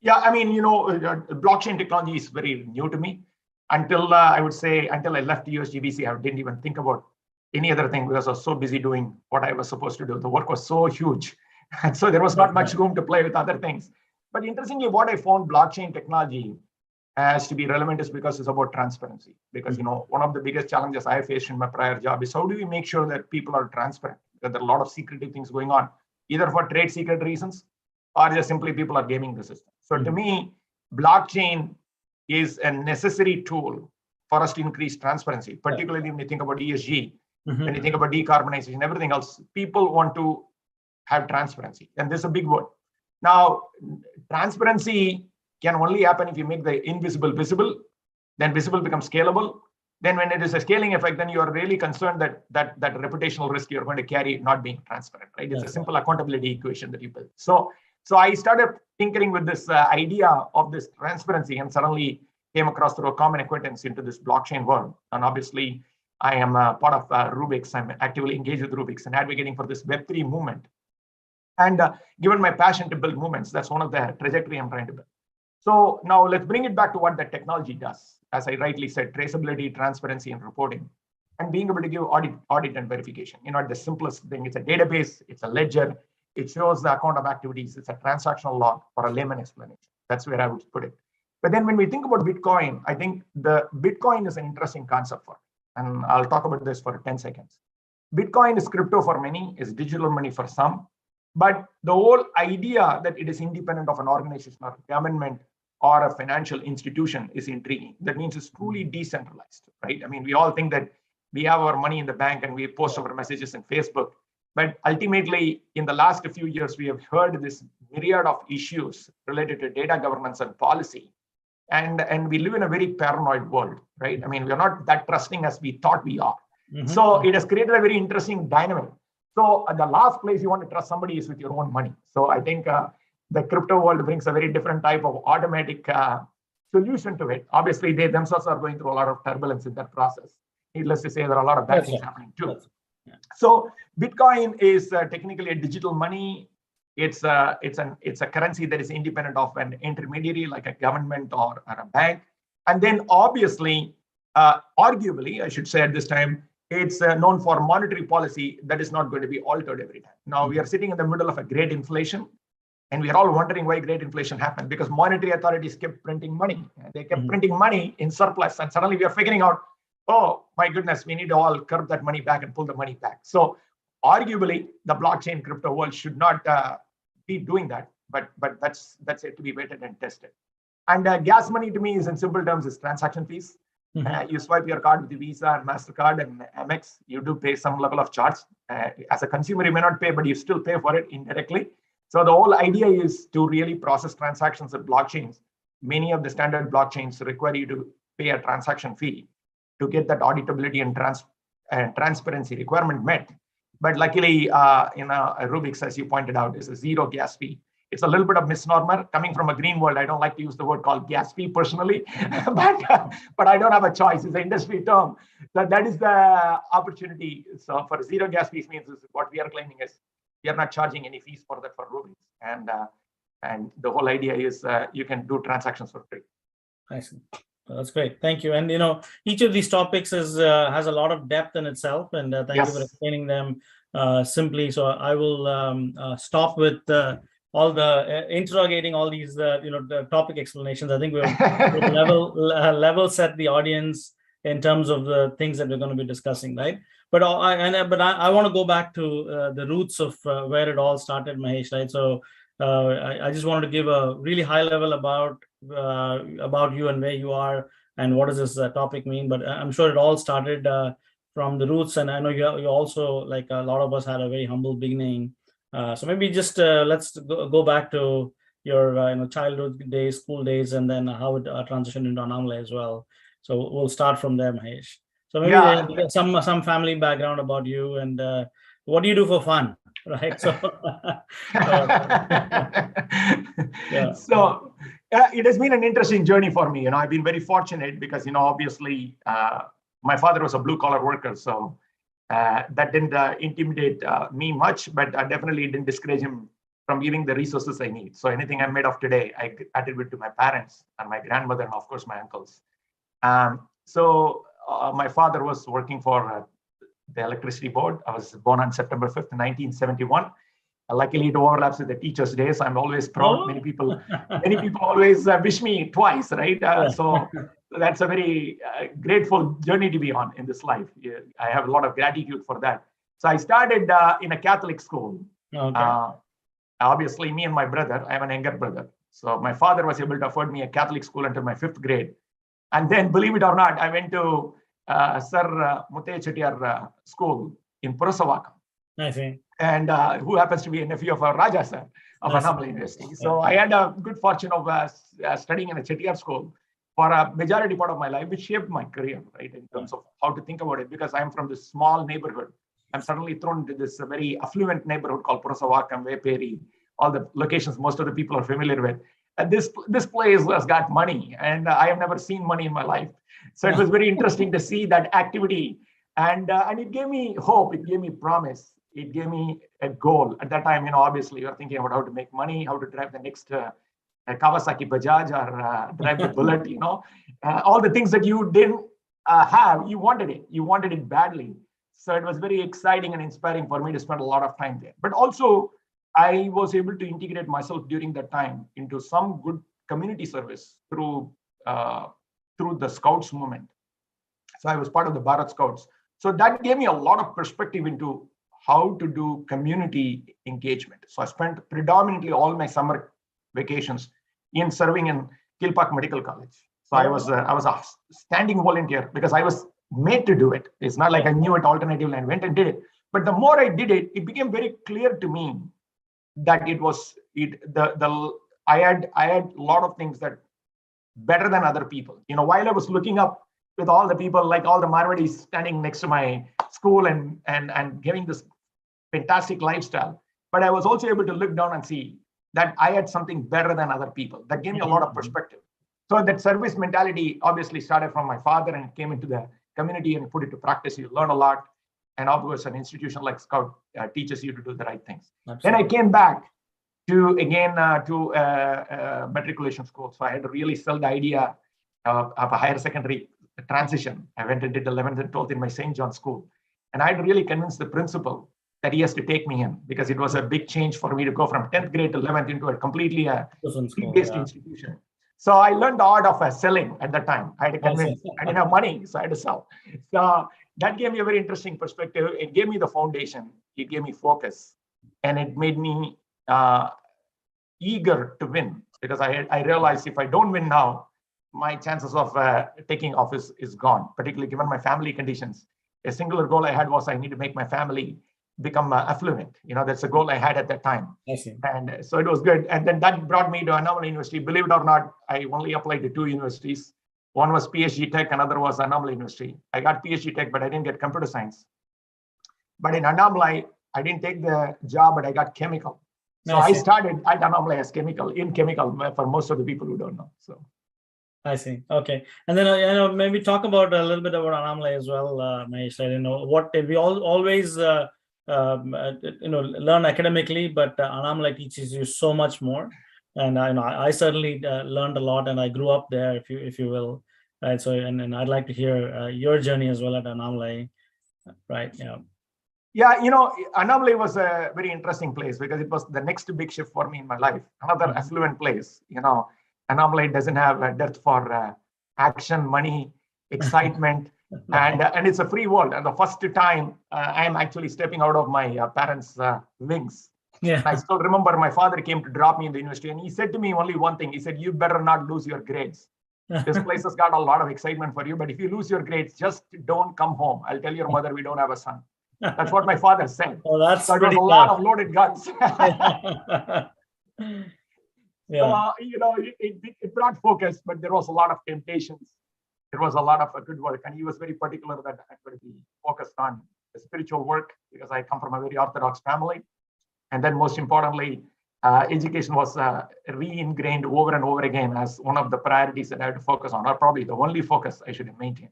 [SPEAKER 4] Yeah, I mean, blockchain technology is very new to me. Until I left USGBC, I didn't even think about any other thing because I was so busy doing what I was supposed to do. The work was so huge. And so there was not much room to play with other things. But interestingly, what I found blockchain technology as to be relevant is because it's about transparency. Because, one of the biggest challenges I faced in my prior job is how do we make sure that people are transparent? Because there are a lot of secretive things going on, either for trade secret reasons or just simply people are gaming the system. So to me, blockchain is a necessary tool for us to increase transparency, particularly when you think about ESG, when you think about decarbonization, everything else, people want to have transparency. And this is a big word. Now, transparency can only happen if you make the invisible visible, then visible becomes scalable. Then when it is a scaling effect, then you are really concerned that reputational risk you're going to carry not being transparent, right? It's a simple accountability equation that you build. So I started tinkering with this idea of this transparency and suddenly came across through a common acquaintance into this blockchain world. And obviously, I am part of Rubix. I'm actively engaged with Rubix and advocating for this Web3 movement. And given my passion to build movements, that's one of the trajectory I'm trying to build. So now let's bring it back to what the technology does. As I rightly said, traceability, transparency, and reporting, and being able to give audit and verification. The simplest thing, it's a database, it's a ledger, it shows the account of activities, it's a transactional log for a layman explanation. That's where I would put it. But then when we think about Bitcoin, I think the Bitcoin is an interesting concept for it. And I'll talk about this for 10 seconds. Bitcoin is crypto for many, is digital money for some. But the whole idea that it is independent of an organization or a government or a financial institution is intriguing. That means it's truly decentralized, right? I mean, we all think that we have our money in the bank and we post our messages in Facebook. But ultimately, in the last few years, we have heard this myriad of issues related to data governance and policy. And we live in a very paranoid world, right? I mean, we're not that trusting as we thought we are. So it has created a very interesting dynamic. So the last place you want to trust somebody is with your own money. So I think the crypto world brings a very different type of automatic solution to it. Obviously, they themselves are going through a lot of turbulence in that process. Needless to say, there are a lot of bad things happening too. So Bitcoin is technically a digital money. It's a currency that is independent of an intermediary like a government or a bank. And then obviously, arguably, I should say at this time, it's known for monetary policy that is not going to be altered every time. Now we are sitting in the middle of a great inflation, and we are all wondering why great inflation happened, because monetary authorities kept printing money. They kept printing money in surplus, and suddenly we are figuring out, oh my goodness, we need to all curb that money back and pull the money back. So arguably, the blockchain crypto world should not be doing that, but that's yet to be vetted and tested. And gas money to me is, in simple terms, is transaction fees. You swipe your card with the Visa and MasterCard and Amex, you do pay some level of charge. As a consumer, you may not pay, but you still pay for it indirectly. So the whole idea is to really process transactions with blockchains. Many of the standard blockchains require you to pay a transaction fee to get that auditability and transparency requirement met. But luckily, Rubik's, as you pointed out, is a zero gas fee. It's a little bit of misnomer. Coming from a green world, I don't like to use the word called gas fee personally, but I don't have a choice. It's an industry term. So that is the opportunity. So for zero gas fees means what we are claiming is we are not charging any fees for that for Rubik's. And the whole idea is you can do transactions for free.
[SPEAKER 5] I see. That's great. Thank you. And each of these topics has a lot of depth in itself, and thank you for explaining them simply. So I will stop with all the interrogating all these the topic explanations. I think we'll level set the audience in terms of the things that we're going to be discussing, right? But I want to go back to the roots of where it all started, Mahesh, right? So I just wanted to give a really high level about you and where you are and what does this topic mean. But I'm sure it all started from the roots, and I know you also, like a lot of us, had a very humble beginning. So maybe just let's go back to your childhood days, school days, and then how it transitioned into Annamalai as well. So we'll start from there, Mahesh. So maybe some family background about you, and what do you do for fun, right? So
[SPEAKER 4] So it has been an interesting journey for me. I've been very fortunate because obviously my father was a blue collar worker, so that didn't intimidate me much, but definitely didn't discourage him from giving the resources I need. So anything I'm made of today, I attribute to my parents and my grandmother, and of course my uncles. So my father was working for the electricity board. I was born on September 5th, 1971. Luckily, it overlaps with the Teachers' Day, so I'm always proud. Many people always wish me twice, right? So that's a very grateful journey to be on in this life. I have a lot of gratitude for that. So I started in a Catholic school. Okay. Obviously, me and my brother, I have an younger brother. So my father was able to afford me a Catholic school until my 5th grade. And then, believe it or not, I went to Sir Muttaya Chettiar School in Purasavakam. I see. And who happens to be a nephew of Raja sir of Annamalai University. So I had a good fortune of studying in a Chettiar school for a majority part of my life, which shaped my career, right, in terms of how to think about it. Because I'm from this small neighborhood, I'm suddenly thrown into this very affluent neighborhood called Purasavakam, Veperi, all the locations most of the people are familiar with. And this place has got money, and I have never seen money in my life. So it was very interesting to see that activity, and it gave me hope. It gave me promise. It gave me a goal. At that time, obviously you're thinking about how to make money, how to drive the next Kawasaki Bajaj or drive the Bullet, all the things that you didn't have, you wanted it. You wanted it badly. So it was very exciting and inspiring for me to spend a lot of time there. But also, I was able to integrate myself during that time into some good community service through the Scouts movement. So I was part of the Bharat Scouts. So that gave me a lot of perspective into how to do community engagement. So I spent predominantly all my summer vacations in serving in Kilpak Medical College. So I was a standing volunteer because I was made to do it. It's not like I knew it alternatively and went and did it. But the more I did it, it became very clear to me that I had a lot of things that better than other people. While I was looking up with all the people, like all the Marwadis standing next to my school and giving this fantastic lifestyle, but I was also able to look down and see that I had something better than other people. That gave me a lot of perspective. So that service mentality obviously started from my father and came into the community and put it to practice. You learn a lot. And of course, an institution like Scout teaches you to do the right things.
[SPEAKER 5] Absolutely.
[SPEAKER 4] Then I came back to matriculation school. So I had to really sell the idea of a higher secondary transition. I went and did 11th and 12th in my St. John's school. And I had to really convince the principal that he has to take me in, because it was a big change for me to go from 10th grade to 11th into a completely fee-based institution. So I learned the art of selling at that time. I had to convince. I didn't have money, so I had to sell. So that gave me a very interesting perspective. It gave me the foundation. It gave me focus. And it made me eager to win, because I realized if I don't win now, my chances of taking office is gone, particularly given my family conditions. A singular goal I had was I need to make my family become affluent. That's a goal I had at that time. And so it was good. And then that brought me to Anomaly University. Believe it or not, I only applied to 2 universities. One was PhD Tech, another was Anomaly University. I got PhD Tech, but I didn't get computer science. But in Anomaly, I didn't take the job, but I got chemical. So I started at Anomaly as chemical for most of the people who don't know. So
[SPEAKER 5] I see. Okay. And then, maybe talk about a little bit about Anomaly as well, Mahesh. I don't know what we always, learn academically, but Anomaly teaches you so much more. And I certainly learned a lot, and I grew up there, if you will. Right. So, and I'd like to hear your journey as well at Anomaly. Right. Yeah.
[SPEAKER 4] Yeah, Anomaly was a very interesting place because it was the next big shift for me in my life. Another affluent place. Anomaly doesn't have a dearth for action, money, excitement, and it's a free world. And the first time I am actually stepping out of my parents' wings.
[SPEAKER 5] Yeah.
[SPEAKER 4] I still remember my father came to drop me in the university, and he said to me only one thing. He said, "You better not lose your grades. This place has got a lot of excitement for you, but if you lose your grades, just don't come home. I'll tell your mother we don't have a son." That's what my father said.
[SPEAKER 5] Oh, that's
[SPEAKER 4] so it was a lot of loaded guns.
[SPEAKER 5] Yeah.
[SPEAKER 4] So, it brought focus, but there was a lot of temptations. There was a lot of good work, and he was very particular that I could be focused on the spiritual work, because I come from a very orthodox family. And then most importantly, education was re-ingrained over and over again as one of the priorities that I had to focus on, or probably the only focus I should maintain.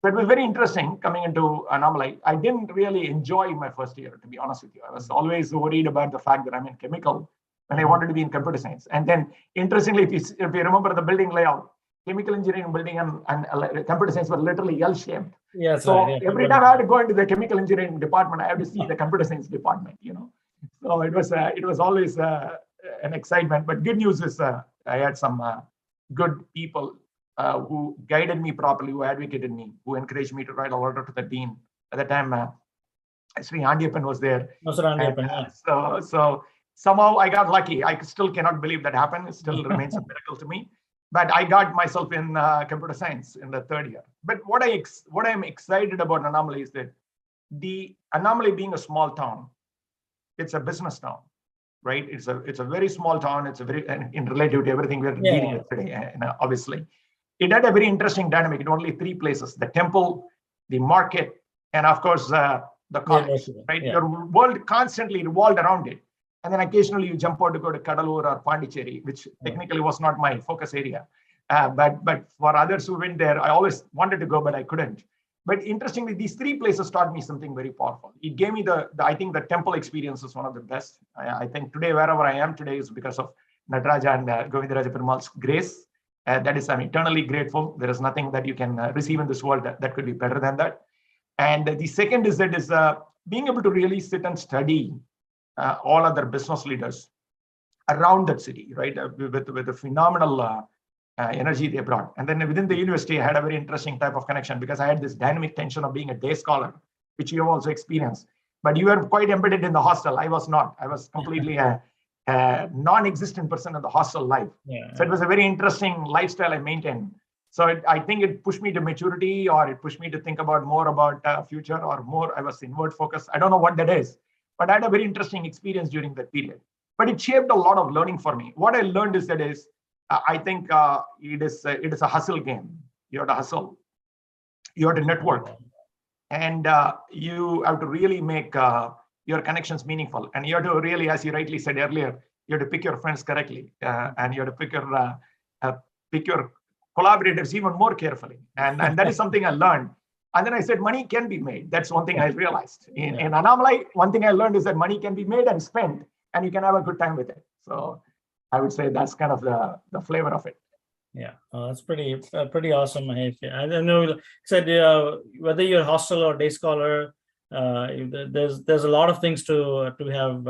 [SPEAKER 4] So it was very interesting coming into Anomaly. I didn't really enjoy my first year, to be honest with you. I was always worried about the fact that I'm in chemical when I wanted to be in computer science. And then, interestingly, if you remember the building layout, chemical engineering building and computer science were literally L-shaped.
[SPEAKER 5] Yes.
[SPEAKER 4] So
[SPEAKER 5] right, yeah.
[SPEAKER 4] every time I had to go into the chemical engineering department, I had to see the computer science department. So it was always an excitement. But good news is I had some good people who guided me properly, who advocated me, who encouraged me to write a letter to the dean. At the time, Sri Andiyappan was there. So somehow I got lucky. I still cannot believe that happened. It still remains a miracle to me. But I got myself in computer science in the 3rd year. But what I'm excited about Anomaly is that the Anomaly being a small town, it's a business town, right? It's a very small town. It's a very, in relative to everything we're dealing with today, obviously. It had a very interesting dynamic in only 3 places: the temple, the market, and of course, the college, right?
[SPEAKER 5] Yeah.
[SPEAKER 4] Your world constantly revolved around it. And then occasionally you jump out to go to Kadalur or Pondicherry, which technically was not my focus area. But for others who went there, I always wanted to go, but I couldn't. But interestingly, these 3 places taught me something very powerful. It gave me I think the temple experience is one of the best. I think today, wherever I am today, is because of Nataraja and Govindaraja Perumal's grace. That is, I'm eternally grateful. There is nothing that you can receive in this world that could be better than that. And the second is being able to really sit and study all other business leaders around that city, right? With the phenomenal energy they brought. And then within the university, I had a very interesting type of connection, because I had this dynamic tension of being a day scholar, which you have also experienced. But you were quite embedded in the hostel. I was not. I was completely a non-existent person in the hostel life. So it was a very interesting lifestyle I maintained. So I think it pushed me to maturity, or it pushed me to think about more about future, or more, I was inward focused. I don't know what that is, but I had a very interesting experience during that period. But it shaped a lot of learning for me. What I learned is I think it is a hustle game. You have to hustle. You have to network. And you have to really make your connections meaningful. And you have to really, as you rightly said earlier, you have to pick your friends correctly. And you have to pick your collaborators even more carefully. And that is something I learned. And then I said, money can be made. That's one thing I realized. In Annamalai, one thing I learned is that money can be made and spent, and you can have a good time with it. So I would say that's kind of the flavor of it.
[SPEAKER 5] Yeah, that's pretty awesome, Mahesh. I don't know, you said whether you're hostel or day scholar, there's a lot of things to have.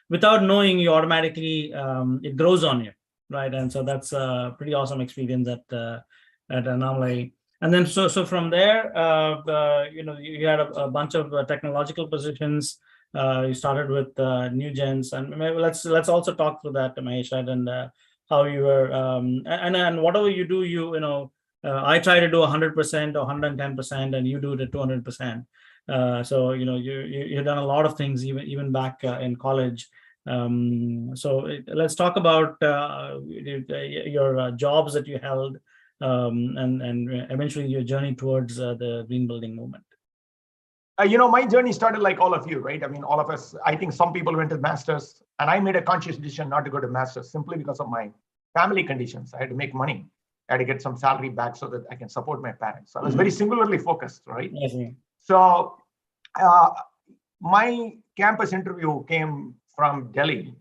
[SPEAKER 5] Without knowing, you automatically it grows on you, right? And so that's a pretty awesome experience at Annamalai. And then so from there, you had a bunch of technological positions. You started with New Gens, and maybe let's also talk through that, Mahesh, right? And how you were and whatever you do, I try to do 100% or 110%, and you do the 200%. So you've done a lot of things even back in college. So let's talk about your jobs that you held, and eventually your journey towards the green building movement.
[SPEAKER 4] My journey started like all of you, right? I mean, all of us, I think some people went to masters, and I made a conscious decision not to go to masters simply because of my family conditions. I had to make money. I had to get some salary back so that I can support my parents. So I was very singularly focused, right? So my campus interview came from Delhi,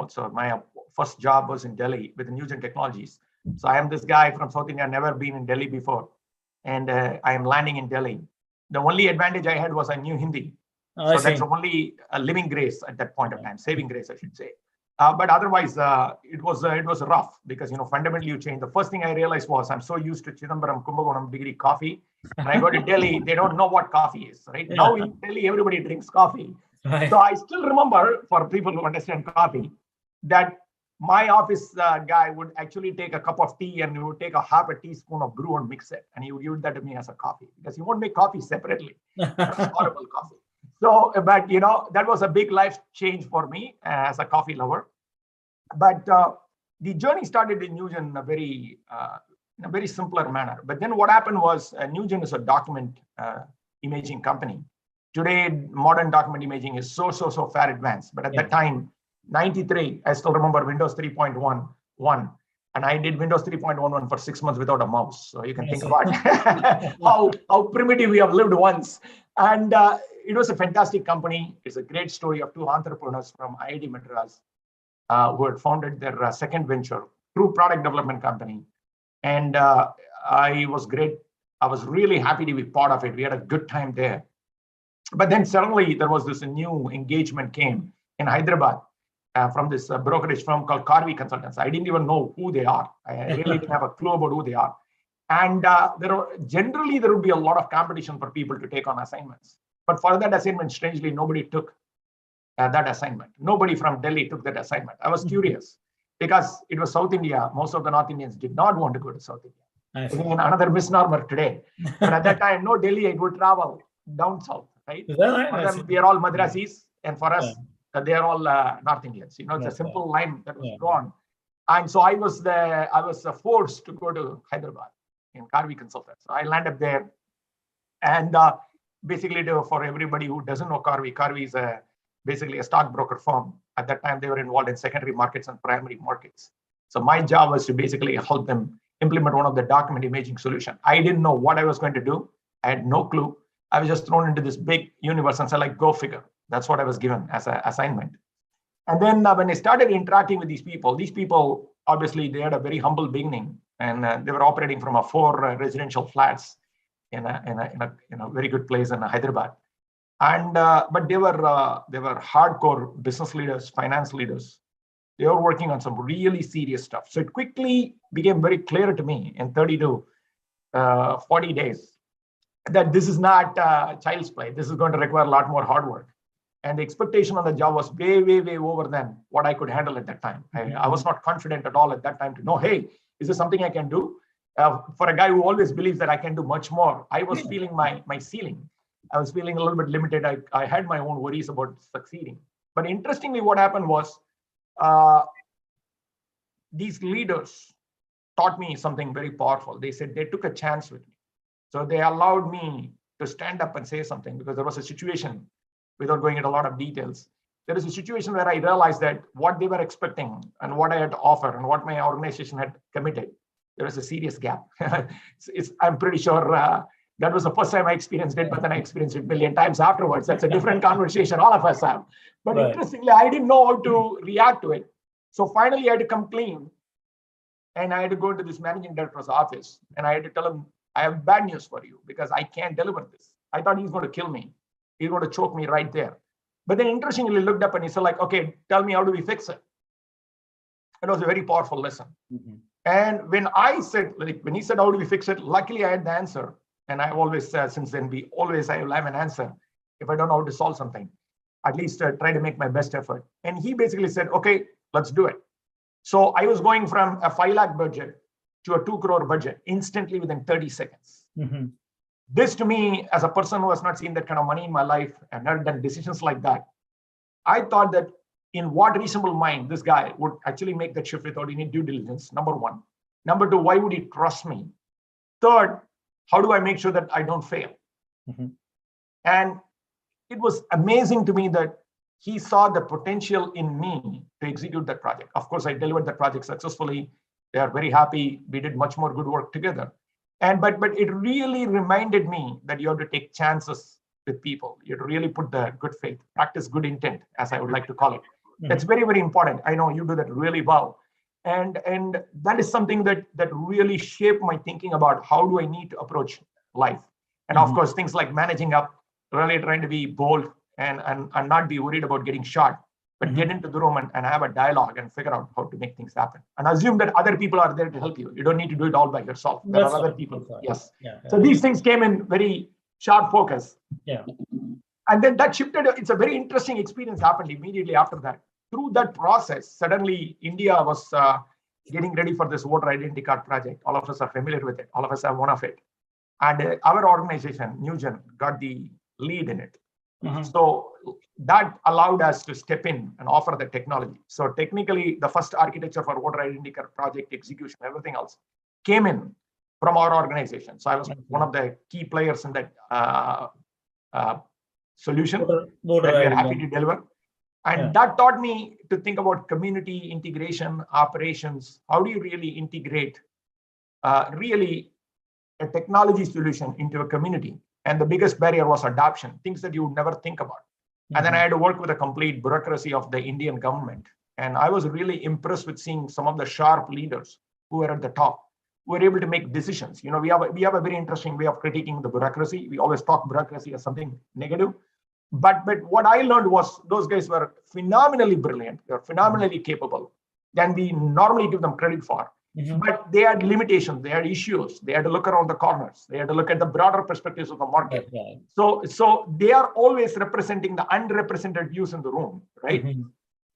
[SPEAKER 4] so my first job was in Delhi with the News and Technologies. So I am this guy from South India, never been in Delhi before. And I am landing in Delhi. The only advantage I had was I knew Hindi. So that's only a living grace at that point of time, saving grace, I should say. But otherwise, it was rough because, fundamentally you change. The first thing I realized was I'm so used to Chidambaram, Kumbakonam, degree coffee. When I go to Delhi, they don't know what coffee is, right? Yeah. Now in Delhi, everybody drinks coffee. Right. So I still remember, for people who understand coffee, that my office guy would actually take a cup of tea and he would take a half a teaspoon of brew and mix it. And he would give that to me as a coffee because he won't make coffee separately. Horrible coffee. So, but that was a big life change for me as a coffee lover. But the journey started in Newgen in a very simpler manner. But then what happened was Newgen is a document imaging company. Today, modern document imaging is so far advanced. But at that time, 93, I still remember Windows 3.11, and I did Windows 3.11 for 6 months without a mouse. So you can think about how primitive we have lived once. And it was a fantastic company. It's a great story of two entrepreneurs from IIT Madras who had founded their second venture, true product development company. And I was great. I was really happy to be part of it. We had a good time there. But then suddenly there was this new engagement came in Hyderabad from this brokerage firm called Karvi Consultants. I didn't even know who they are. I really didn't have a clue about who they are. And generally there would be a lot of competition for people to take on assignments. But for that assignment, strangely, nobody took that assignment. Nobody from Delhi took that assignment. I was curious because it was South India. Most of the North Indians did not want to go to South India. Again, another misnomer today. But at that time, no Delhi, I would travel down south, right? For them, we are all Madrasis, and for us, they are all North Indians. It's a simple line that was drawn. And so I was forced to go to Hyderabad in Karvi Consultants. So I landed there, and basically, for everybody who doesn't know Karvi is basically a stockbroker firm. At that time, they were involved in secondary markets and primary markets. So my job was to basically help them implement one of the document imaging solution. I didn't know what I was going to do. I had no clue. I was just thrown into this big universe and said, go figure. That's what I was given as an assignment. And then when I started interacting with these people, obviously, they had a very humble beginning, and they were operating from 4 residential flats in a very good place in Hyderabad. And but they were hardcore business leaders, finance leaders. They were working on some really serious stuff. So it quickly became very clear to me in 30 to 40 days that this is not child's play. This is going to require a lot more hard work. And the expectation on the job was way over than what I could handle at that time. I was not confident at all at that time to know, hey, is this something I can do? For a guy who always believes that I can do much more, I was feeling my ceiling. I was feeling a little bit limited. I had my own worries about succeeding. But interestingly, what happened was these leaders taught me something very powerful. They said they took a chance with me. So they allowed me to stand up and say something, because there was a situation, without going into a lot of details, there is a situation where I realized that what they were expecting and what I had to offer and what my organization had committed there was a serious gap. I'm pretty sure that was the first time I experienced it, but then I experienced it a million times afterwards. That's a different conversation all of us have. But
[SPEAKER 5] Right.
[SPEAKER 4] interestingly, I didn't know how to react to it. So finally, I had to come clean. And I had to go to this managing director's office and I had to tell him, I have bad news for you because I can't deliver this. I thought he's going to kill me. He's going to choke me right there. But then interestingly looked up and he said like, okay, tell me, how do we fix it? It was a very powerful lesson.
[SPEAKER 5] Mm-hmm.
[SPEAKER 4] And when I said, like, when he said, how do we fix it? Luckily I had the answer. And I always said, since then, I will have an answer. If I don't know how to solve something, at least try to make my best effort. And he basically said, okay, let's do it. So I was going from a 5 lakh budget to a 2 crore budget instantly within 30 seconds.
[SPEAKER 5] Mm-hmm.
[SPEAKER 4] This to me, as a person who has not seen that kind of money in my life and not done decisions like that, I thought that in what reasonable mind this guy would actually make that shift without any due diligence, number one. Number two, why would he trust me? Third, how do I make sure that I don't fail?
[SPEAKER 5] Mm-hmm.
[SPEAKER 4] And it was amazing to me that he saw the potential in me to execute that project. Of course, I delivered the project successfully. They are very happy. We did much more good work together. But it really reminded me that you have to take chances with people. You have to really put the good faith, practice good intent, as I would like to call it. Mm-hmm. That's very, very important. I know you do that really well. And that is something that really shaped my thinking about how do I need to approach life. And of course, things like managing up, really trying to be bold and not be worried about getting shot, but get into the room and have a dialogue and figure out how to make things happen. And assume that other people are there to help you. You don't need to do it all by yourself. There are other people. Yes. Yeah. So these things came in very sharp focus.
[SPEAKER 5] Yeah.
[SPEAKER 4] And then that shifted. It's a very interesting experience happened immediately after that. Through that process, suddenly India was getting ready for this voter identity card project. All of us are familiar with it. All of us have one of it. And our organization, Newgen, got the lead in it. So that allowed us to step in and offer the technology. So technically, the first architecture for voter identity card project execution, everything else came in from our organization. So I was one of the key players in that solution that we are happy to deliver. And that taught me to think about community integration, operations. How do you really integrate really a technology solution into a community? And the biggest barrier was adoption, things that you would never think about. And then I had to work with the complete bureaucracy of the Indian government. And I was really impressed with seeing some of the sharp leaders who were at the top, who were able to make decisions. You know, we have a very interesting way of critiquing the bureaucracy. We always talk bureaucracy as something negative. But what I learned was those guys were phenomenally brilliant. They're phenomenally capable than we normally give them credit for. But they had limitations, they had issues, they had to look around the corners, they had to look at the broader perspectives of the market. So they are always representing the underrepresented views in the room, right?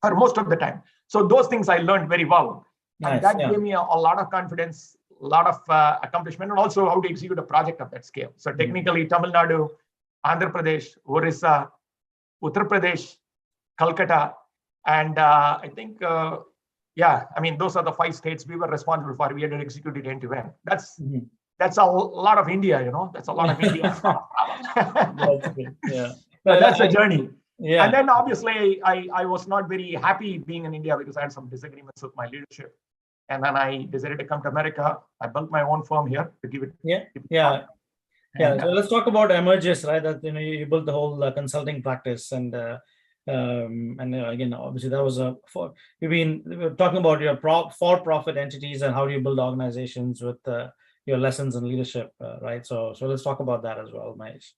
[SPEAKER 4] Or most of the time. So those things I learned very well. And that gave me a lot of confidence, a lot of accomplishment, and also how to execute a project of that scale. So technically, Tamil Nadu, Andhra Pradesh, Orissa, Uttar Pradesh, Calcutta, and I think those are the 5 states we were responsible for. We had to execute it end to end. That's a lot of India, you know. That's a lot of India.
[SPEAKER 5] That's good. Yeah.
[SPEAKER 4] But that's a journey.
[SPEAKER 5] Yeah.
[SPEAKER 4] And then obviously I was not very happy being in India because I had some disagreements with my leadership. And then I decided to come to America. I built my own firm here to give it.
[SPEAKER 5] So let's talk about Emergis, right? That you built the whole consulting practice, and again, obviously that was we were talking about your for-profit entities and how do you build organizations with your lessons in leadership, right? So let's talk about that as well, Mahesh.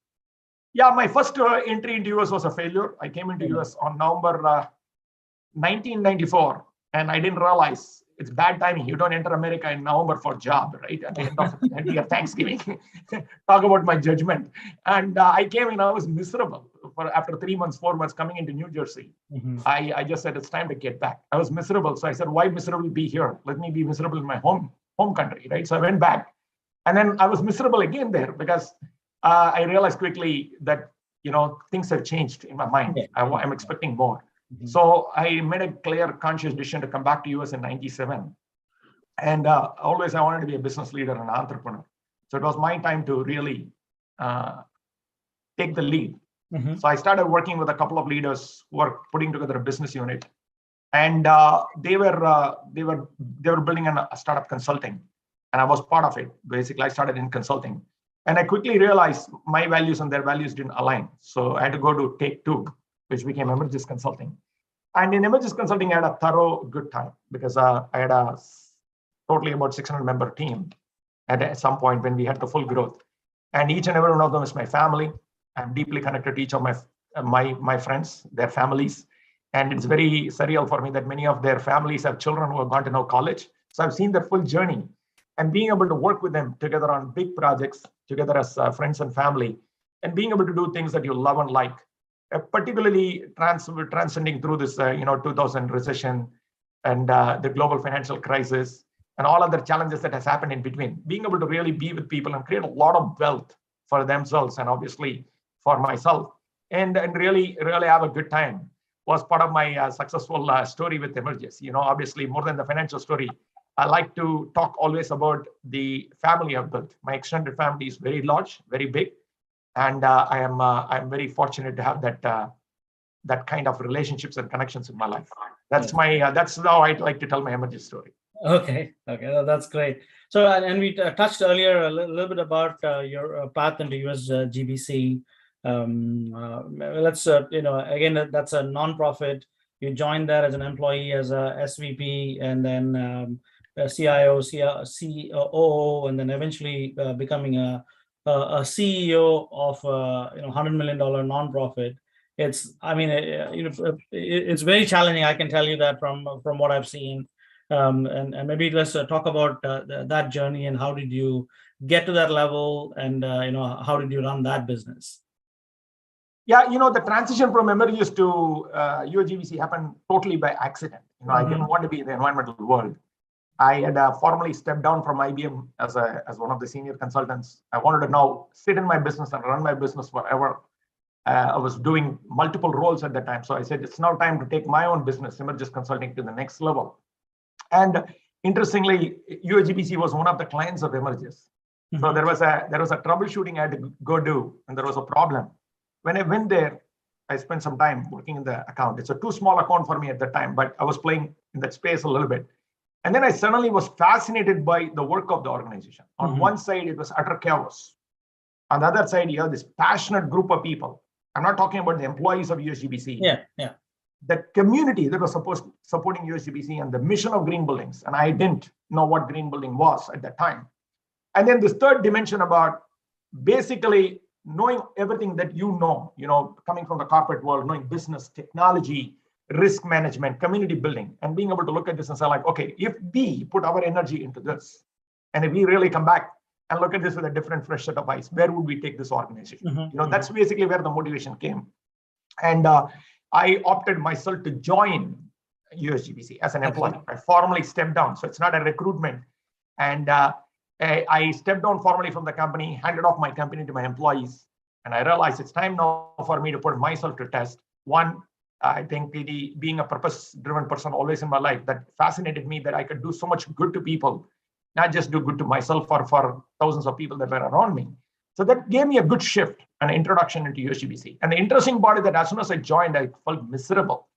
[SPEAKER 4] Yeah, my first entry into US was a failure. I came into US on November 1994, and I didn't realize it's bad timing. You don't enter America in November for a job, right? At the end of Thanksgiving. Talk about my judgment. And I came in, I was miserable. After 3 months, 4 months coming into New Jersey, I just said, it's time to get back. I was miserable. So I said, why miserable be here? Let me be miserable in my home country, right? So I went back. And then I was miserable again there because I realized quickly that, things have changed in my mind. I'm expecting more. So I made a clear, conscious decision to come back to US in 97. And always I wanted to be a business leader and an entrepreneur. So it was my time to really take the lead. So I started working with a couple of leaders who were putting together a business unit. And they were building a startup consulting. and I was part of it. Basically, I started in consulting, and I quickly realized my values and their values didn't align. So I had to go to Take Two, which became Emergis Consulting. And in Emergis Consulting, I had a thorough good time because I had a totally about 600 member team at some point when we had the full growth. And each and every one of them is my family. I'm deeply connected to each of my friends, their families. And it's very surreal for me that many of their families have children who have gone to now college. So I've seen their full journey, and being able to work with them together on big projects, together as friends and family, and being able to do things that you love and like, particularly transcending through this 2000 recession and the global financial crisis and all other challenges that has happened in between. Being able to really be with people and create a lot of wealth for themselves and obviously for myself, and really have a good time was part of my successful story with Emergis. Obviously more than the financial story, I like to talk always about the family I've built. My extended family is very large, very big, and I'm very fortunate to have that kind of relationships and connections in my life. That's that's how I'd like to tell my Emergis story.
[SPEAKER 5] Okay, that's great. So, and we touched earlier a little bit about your path into USGBC. Let's again, that's a non-profit. You joined there as an employee, as a SVP, and then CIO, COO, and then eventually becoming a CEO of $100 million nonprofit. It's very challenging. I can tell you that from what I've seen. And maybe let's talk about that journey and how did you get to that level, and how did you run that business?
[SPEAKER 4] Yeah, the transition from Emergis to USGBC happened totally by accident. I didn't want to be in the environmental world. I had formally stepped down from IBM as one of the senior consultants. I wanted to now sit in my business and run my business forever. I was doing multiple roles at that time. So I said, it's now time to take my own business, Emergis Consulting, to the next level. And interestingly, USGBC was one of the clients of Emergis. Mm-hmm. So there was a troubleshooting I had to go do, and there was a problem. When I went there, I spent some time working in the account. It's a too small account for me at the time, but I was playing in that space a little bit. And then I suddenly was fascinated by the work of the organization. On one side, it was utter chaos. On the other side, you have this passionate group of people. I'm not talking about the employees of USGBC.
[SPEAKER 5] Yeah.
[SPEAKER 4] The community that was supporting USGBC and the mission of green buildings. And I didn't know what green building was at that time. And then this third dimension about basically knowing everything that coming from the corporate world, knowing business, technology, risk management, community building, and being able to look at this and say, like, okay, if we put our energy into this, and if we really come back and look at this with a different, fresh set of eyes, where would we take this organization? Mm-hmm. That's basically where the motivation came. And I opted myself to join USGBC as an employee. I formally stepped down. So it's not a recruitment. And I stepped down formally from the company, handed off my company to my employees. And I realized it's time now for me to put myself to test. One, I think being a purpose-driven person always in my life, that fascinated me that I could do so much good to people, not just do good to myself or for thousands of people that were around me. So that gave me a good shift, an introduction into USGBC. And the interesting part is that as soon as I joined, I felt miserable.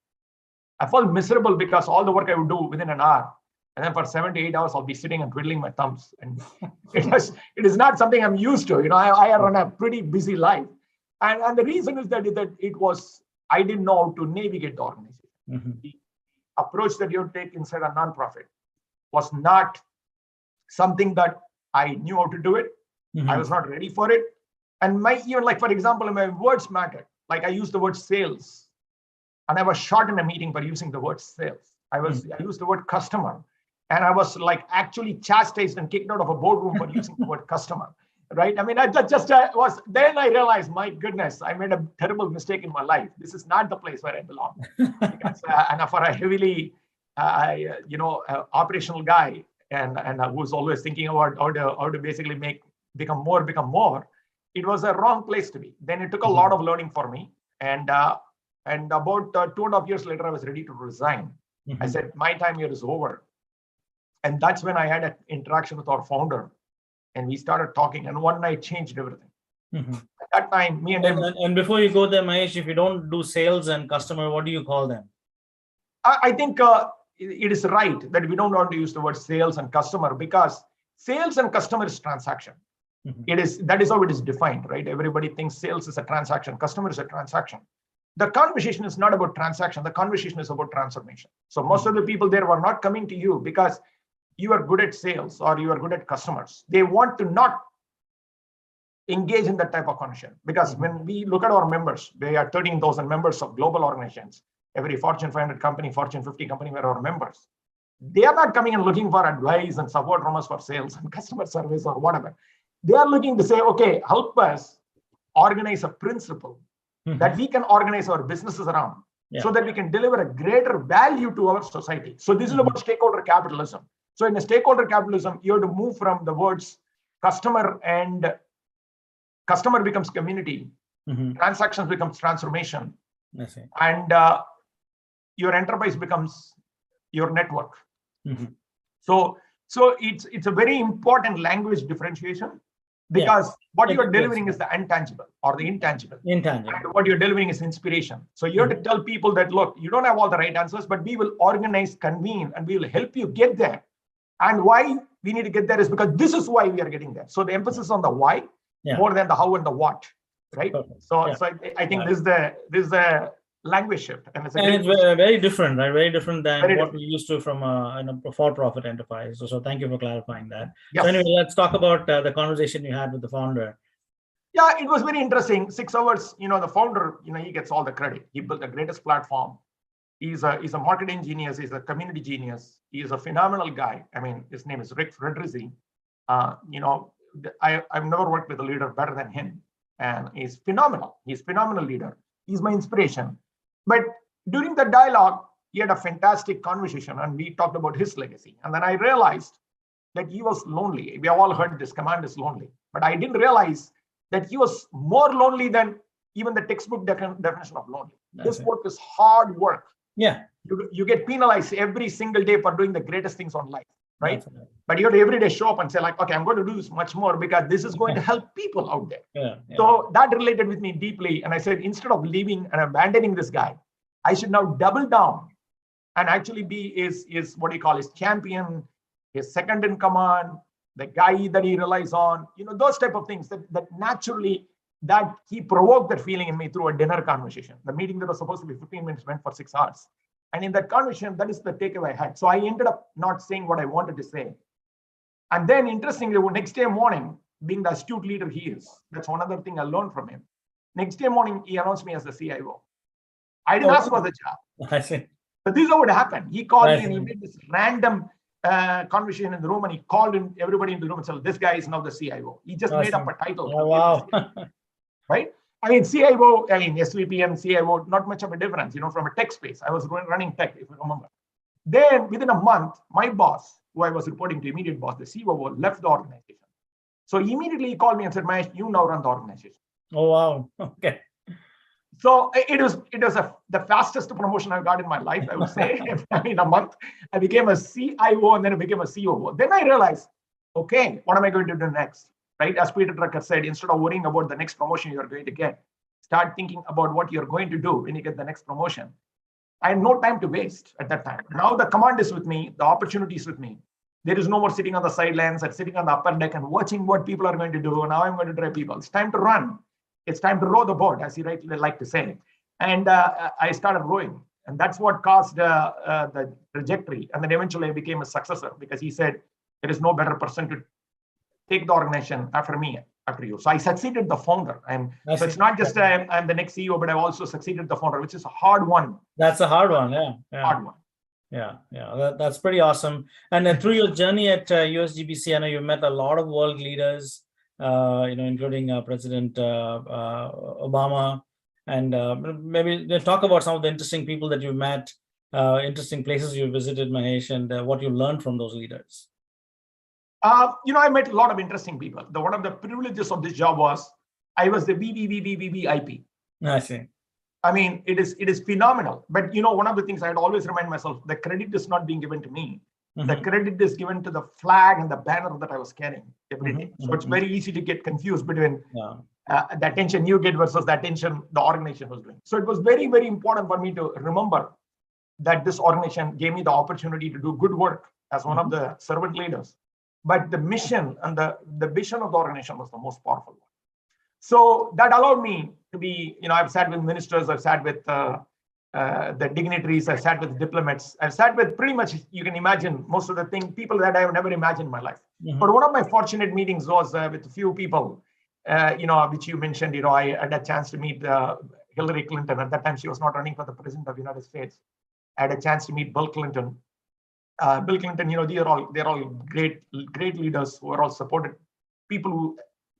[SPEAKER 4] I felt miserable because all the work I would do within an hour, and then for 7 to 8 hours, I'll be sitting and twiddling my thumbs. And it is not something I'm used to. I run a pretty busy life. And the reason is that I didn't know how to navigate the organization. Mm-hmm. The approach that you take inside a nonprofit was not something that I knew how to do it. Mm-hmm. I was not ready for it. And for example, my words mattered. Like I used the word sales, and I was shot in a meeting for using the word sales. I used the word customer, and I was like actually chastised and kicked out of a boardroom for using the word customer. Right? I mean, then I realized, my goodness, I made a terrible mistake in my life. This is not the place where I belong. Because, and for a heavily, operational guy and who's always thinking about how to basically become more, it was a wrong place to be. Then it took a lot of learning for me. And about 2.5 years later, I was ready to resign. Mm-hmm. I said, my time here is over. And that's when I had an interaction with our founder. And we started talking, and one night changed everything. Mm-hmm. At that time, me and him.
[SPEAKER 5] And before you go there, Mahesh, if you don't do sales and customer, what do you call them?
[SPEAKER 4] I think it is right that we don't want to use the word sales and customer, because sales and customer is transaction. That is how it is defined, right? Everybody thinks sales is a transaction, customer is a transaction. The conversation is not about transaction. The conversation is about transformation. So most of the people there were not coming to you because you are good at sales or you are good at customers. They want to not engage in that type of conversation, because when we look at our members, they are 13,000 members of global organizations. Every Fortune 500 company, Fortune 50 company were our members. They are not coming and looking for advice and support from us for sales and customer service or whatever. They are looking to say, okay, help us organize a principle that we can organize our businesses around, so that we can deliver a greater value to our society. So this is about stakeholder capitalism. So in a stakeholder capitalism, you have to move from the words customer, and customer becomes community, transactions becomes transformation, and your enterprise becomes your network. So it's a very important language differentiation, because what you're delivering is the intangible or the intangible. And what you're delivering is inspiration. So you have to tell people that, look, you don't have all the right answers, but we will organize, convene, and we will help you get there. And why we need to get there is because this is why we are getting there. So the emphasis on the why more than the how and the what, right? So I think this is the language shift, and it's
[SPEAKER 5] very different, right? Very different than what we used to from a for-profit enterprise. So thank you for clarifying that. So anyway, let's talk about the conversation you had with the founder.
[SPEAKER 4] Yeah, it was very interesting. 6 hours. The founder, he gets all the credit. He built the greatest platform. He's a marketing genius. He's a community genius. He is a phenomenal guy. I mean, his name is Rick Fredrizzi. I've never worked with a leader better than him, and he's phenomenal. He's a phenomenal leader. He's my inspiration. But during the dialogue, he had a fantastic conversation, and we talked about his legacy. And then I realized that he was lonely. We have all heard this command is lonely, but I didn't realize that he was more lonely than even the textbook definition of lonely. This work is hard work.
[SPEAKER 5] Yeah.
[SPEAKER 4] You get penalized every single day for doing the greatest things on life, right? But you have to every day show up and say, like, okay, I'm going to do this much more because this is going to help people out there. So that related with me deeply. And I said, instead of leaving and abandoning this guy, I should now double down and actually be his what do you call his champion, his second in command, the guy that he relies on, those type of things that naturally that he provoked that feeling in me through a dinner conversation. The meeting that was supposed to be 15 minutes went for 6 hours. And in that conversation, that is the takeaway I had. So I ended up not saying what I wanted to say. And then interestingly, next day morning, being the astute leader he is, that's one other thing I learned from him. Next day morning, he announced me as the CIO. I didn't ask for the job.
[SPEAKER 5] I see.
[SPEAKER 4] But this is how it happened. He called me and he made this random conversation in the room, and he called in everybody in the room and said, this guy is now the CIO. He just made up a title.
[SPEAKER 5] Oh, wow.
[SPEAKER 4] Right? I mean, CIO, SVP and CIO, not much of a difference, from a tech space. I was running tech, if you remember. Then within a month, my boss, who I was reporting to, immediate boss, the COO, left the organization. So immediately he called me and said, Mahesh, you now run the organization.
[SPEAKER 5] Oh, wow. Okay.
[SPEAKER 4] So it was the fastest promotion I've got in my life, I would say. In a month, I became a CIO and then I became a COO. Then I realized, okay, what am I going to do next? Right? As Peter Drucker said, instead of worrying about the next promotion you're going to get, start thinking about what you're going to do when you get the next promotion. I had no time to waste at that time. Now the command is with me, the opportunity is with me. There is no more sitting on the sidelines and sitting on the upper deck and watching what people are going to do. Now I'm going to drive people. It's time to run. It's time to row the boat, as you rightly like to say. And I started rowing. And that's what caused the trajectory. And then eventually I became a successor, because he said, there is no better person to take the organization after you. So I succeeded the founder. So it's not just I'm the next CEO, but I've also succeeded the founder, which is a hard one.
[SPEAKER 5] That's a hard one. Yeah.
[SPEAKER 4] Hard one.
[SPEAKER 5] Yeah. That's pretty awesome. And then through your journey at USGBC, I know you met a lot of world leaders, including President Obama. And maybe talk about some of the interesting people that you met, interesting places you visited, Mahesh, and what you learned from those leaders.
[SPEAKER 4] I met a lot of interesting people. One of the privileges of this job was I was the VVVVVIP.
[SPEAKER 5] I see.
[SPEAKER 4] I mean, it is phenomenal. But one of the things I'd always remind myself, the credit is not being given to me. The credit is given to the flag and the banner that I was carrying every day. So it's very easy to get confused between the attention you get versus the attention the organization was doing. So it was very, very important for me to remember that this organization gave me the opportunity to do good work as one of the servant leaders. but the mission and the vision of the organization was the most powerful one. So that allowed me to be, I've sat with ministers, I've sat with the dignitaries, I've sat with diplomats, I've sat with pretty much, you can imagine most of the people that I've never imagined in my life. But one of my fortunate meetings was with a few people, which you mentioned. I had a chance to meet Hillary Clinton. At that time, she was not running for the president of the United States. I had a chance to meet Bill Clinton. Bill Clinton, they're all great leaders who are all supported, people who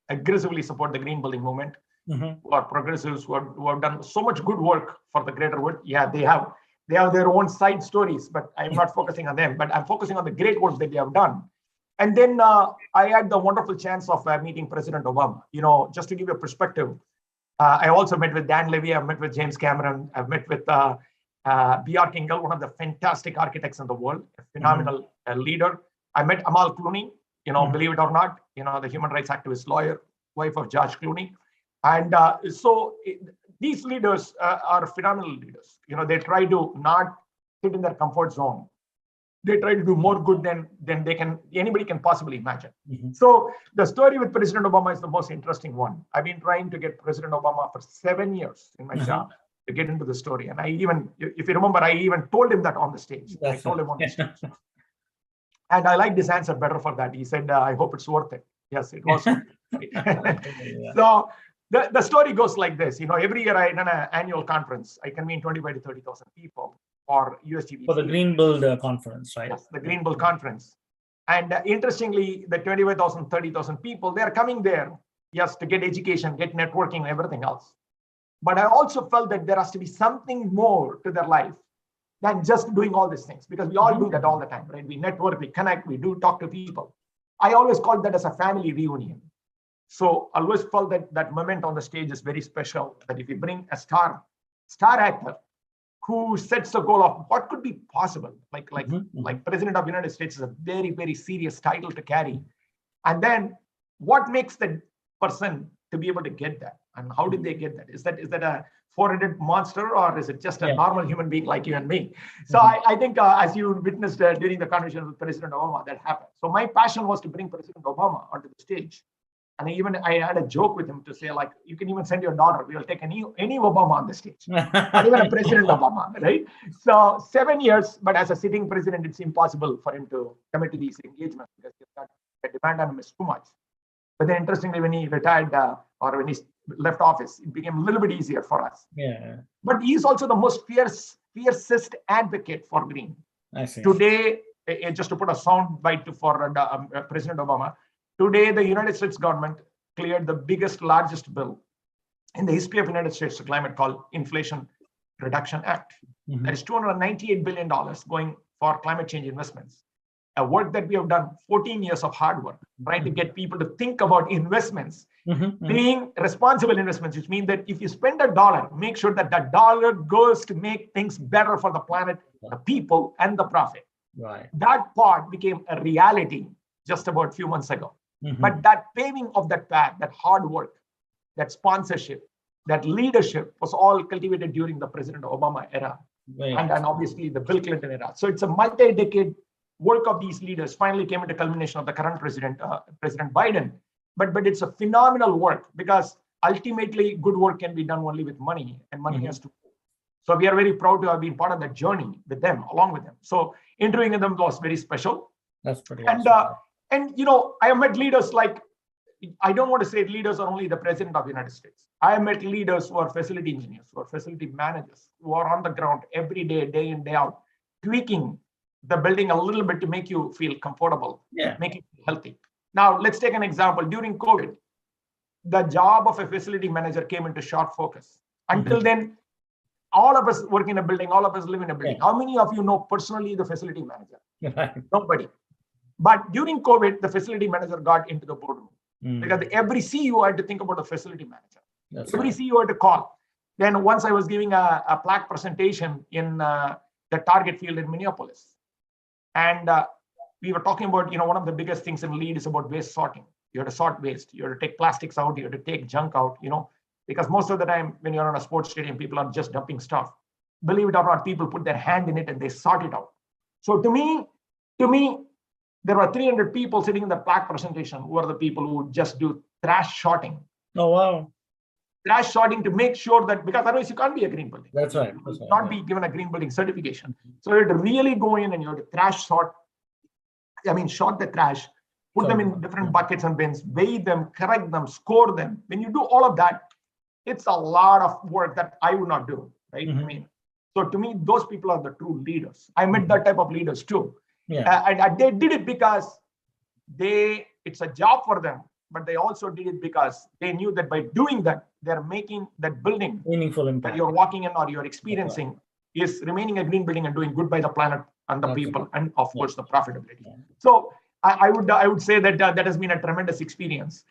[SPEAKER 4] aggressively support the green building movement, who are progressives, who have done so much good work for the greater world. Yeah, they have their own side stories, but I'm not focusing on them, but I'm focusing on the great work that they have done. And then I had the wonderful chance of meeting President Obama. Just to give you a perspective, I also met with Dan Levy, I've met with James Cameron, I've met with B.R. Kingle, one of the fantastic architects in the world, a phenomenal leader. I met Amal Clooney, believe it or not, the human rights activist lawyer, wife of George Clooney. And these leaders are phenomenal leaders. They try to not sit in their comfort zone. They try to do more good than anybody can possibly imagine. So the story with President Obama is the most interesting one. I've been trying to get President Obama for 7 years in my job to get into the story. And I even, if you remember, I even told him that on the stage. I told him on the stage. And I liked his answer better for that. He said, I hope it's worth it. Yes, it was. So the story goes like this. Every year I run an annual conference. I convene 25 to 30,000 people for USGBC.
[SPEAKER 5] For the Green Build conference, right?
[SPEAKER 4] Yes, the Green Build conference. And interestingly, the 25,000, 30,000 people, they're coming there, yes, to get education, get networking, and everything else. But I also felt that there has to be something more to their life than just doing all these things, because we all do that all the time, right? We network, we connect, we do talk to people. I always called that as a family reunion. So I always felt that moment on the stage is very special, that if you bring a star actor who sets the goal of what could be possible, like President of the United States is a very, very serious title to carry. And then what makes the person to be able to get that? And how did they get that? Is that a 400 monster, or is it just a normal human being like you and me? So I think as you witnessed during the conversation with President Obama, that happened. So my passion was to bring President Obama onto the stage. And I had a joke with him to say, like, you can even send your daughter. We will take any Obama on the stage, not even a President Obama, right? So 7 years, but as a sitting president, it's impossible for him to commit to these engagements because the demand on him is too much. But then interestingly, when he retired or when he left office, it became a little bit easier for us.
[SPEAKER 5] Yeah.
[SPEAKER 4] But he's also the most fiercest advocate for green.
[SPEAKER 5] I see.
[SPEAKER 4] Today, just to put a sound bite for President Obama, today the United States government cleared the largest bill in the history of the United States to climate called Inflation Reduction Act. That is $298 billion going for climate change investments. A work that we have done 14 years of hard work, trying to get people to think about investments, being responsible investments, which means that if you spend $1, make sure that that dollar goes to make things better for the planet, the people, and the profit.
[SPEAKER 5] Right.
[SPEAKER 4] That part became a reality just about a few months ago. But that paving of that path, that hard work, that sponsorship, that leadership was all cultivated during the President Obama era, and obviously the Bill Clinton era. So it's a multi-decade work of these leaders. Finally came into culmination of the current president, President Biden. But it's a phenomenal work, because ultimately good work can be done only with money, and money has to. So we are very proud to have been part of that journey with them, along with them. So interviewing them was very special.
[SPEAKER 5] That's pretty
[SPEAKER 4] awesome. And I have met leaders like, I don't want to say leaders are only the President of the United States. I have met leaders who are facility engineers, who are facility managers, who are on the ground every day, day in, day out, tweaking the building a little bit to make you feel comfortable, make you feel healthy. Now, let's take an example. During COVID, the job of a facility manager came into sharp focus. Until then, all of us work in a building, all of us live in a building. How many of you know personally the facility manager? Nobody. But during COVID, the facility manager got into the boardroom because every CEO had to think about the facility manager. Every CEO had to call. Then once I was giving a plaque presentation in the Target field in Minneapolis. And we were talking about, one of the biggest things in LEED is about waste sorting. You have to sort waste. You have to take plastics out. You have to take junk out, because most of the time when you're on a sports stadium, people are just dumping stuff. Believe it or not, people put their hand in it and they sort it out. So to me, there were 300 people sitting in the plaque presentation who are the people who would just do trash sorting.
[SPEAKER 5] Oh, wow.
[SPEAKER 4] Trash sorting to make sure that, because otherwise you can't be a green building.
[SPEAKER 5] That's right.
[SPEAKER 4] You will not be given a green building certification. So you have to really go in and you have to trash sort. I mean, sort the trash, put them in different buckets and bins, weigh them, correct them, score them. When you do all of that, it's a lot of work that I would not do, right? I mean, so to me, those people are the true leaders. I met that type of leaders too.
[SPEAKER 5] Yeah.
[SPEAKER 4] And they did it because it's a job for them, but they also did it because they knew that by doing that, they're making that building
[SPEAKER 5] Meaningful impact
[SPEAKER 4] that you're walking in or you're experiencing is remaining a green building and doing good by the planet and the people, and of course the profitability. So I would say that that has been a tremendous experience.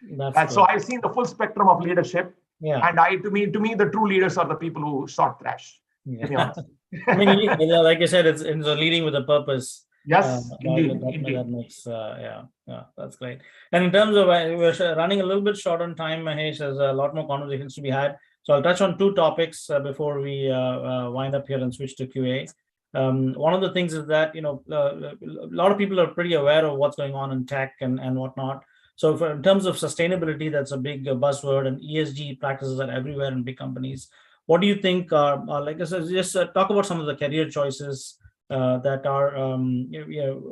[SPEAKER 4] So I've seen the full spectrum of leadership.
[SPEAKER 5] Yeah.
[SPEAKER 4] And to me, the true leaders are the people who sort trash. To be honest.
[SPEAKER 5] I mean, like I said, it's leading with a purpose.
[SPEAKER 4] Yes, indeed.
[SPEAKER 5] That makes, yeah, that's great. And in terms of, we're running a little bit short on time, Mahesh. There's a lot more conversations to be had. So I'll touch on two topics before we wind up here and switch to QA. One of the things is that, a lot of people are pretty aware of what's going on in tech and whatnot. So in terms of sustainability, that's a big buzzword, and ESG practices are everywhere in big companies. What do you think are like I said, just talk about some of the career choices that are,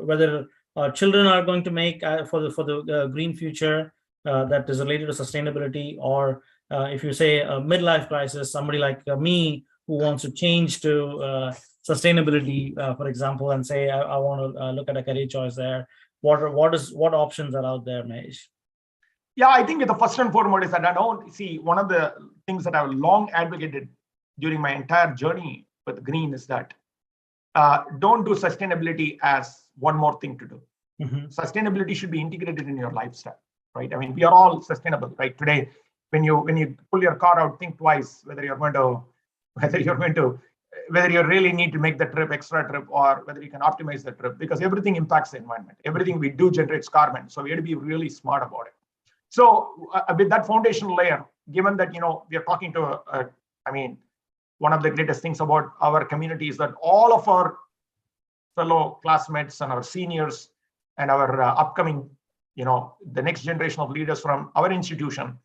[SPEAKER 5] whether children are going to make for the green future that is related to sustainability, or if you say a midlife crisis, somebody like me who wants to change to sustainability, for example, and say, I want to look at a career choice there. What options are out there, Mahesh?
[SPEAKER 4] Yeah, I think the first and foremost is that I don't see, one of the things that I've long advocated during my entire journey with green is that don't do sustainability as one more thing to do. Sustainability should be integrated in your lifestyle, right? I mean, we are all sustainable, right? Today, when you pull your car out, think twice whether you really need to make the extra trip, or whether you can optimize the trip, because everything impacts the environment. Everything we do generates carbon. So we have to be really smart about it. So with that foundational layer, given that, we are talking to, one of the greatest things about our community is that all of our fellow classmates and our seniors and our upcoming, the next generation of leaders from our institution,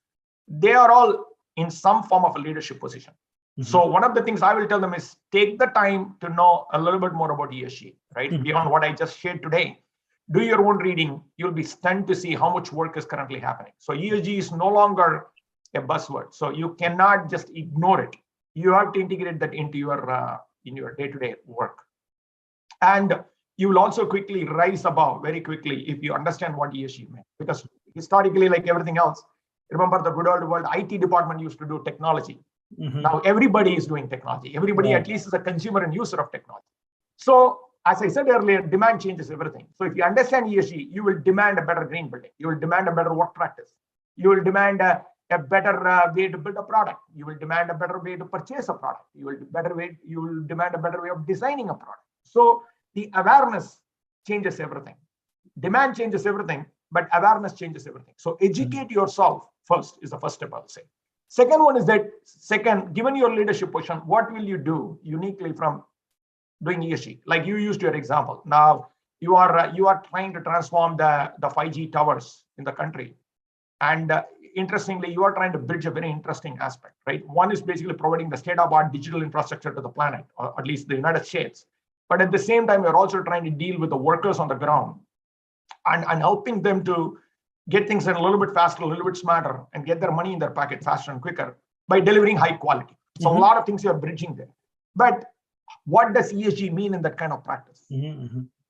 [SPEAKER 4] they are all in some form of a leadership position. So one of the things I will tell them is take the time to know a little bit more about ESG, right? Beyond what I just shared today. Do your own reading. You'll be stunned to see how much work is currently happening. So ESG is no longer a buzzword. So you cannot just ignore it. You have to integrate that into your day-to-day work. And you will also quickly rise above very quickly if you understand what ESG means. Because historically, like everything else, remember the good old world, IT department used to do technology. Now everybody is doing technology. Everybody at least is a consumer and user of technology. So as I said earlier, demand changes everything. So if you understand ESG, you will demand a better green building. You will demand a better work practice. You will demand a better way to build a product. You will demand a better way to purchase a product. You will demand a better way of designing a product. So the awareness changes everything. Demand changes everything, but awareness changes everything. So educate yourself first is the first step, I would say. Second one is that, given your leadership position, what will you do uniquely from doing ESG? Like you used your example. Now you are trying to transform the 5G towers in the country. And interestingly, you are trying to bridge a very interesting aspect, right? One is basically providing the state-of-the-art digital infrastructure to the planet, or at least the United States. But at the same time, you're also trying to deal with the workers on the ground and helping them to get things in a little bit faster, a little bit smarter, and get their money in their pocket faster and quicker by delivering high quality. So a lot of things you're bridging there. But what does ESG mean in that kind of practice,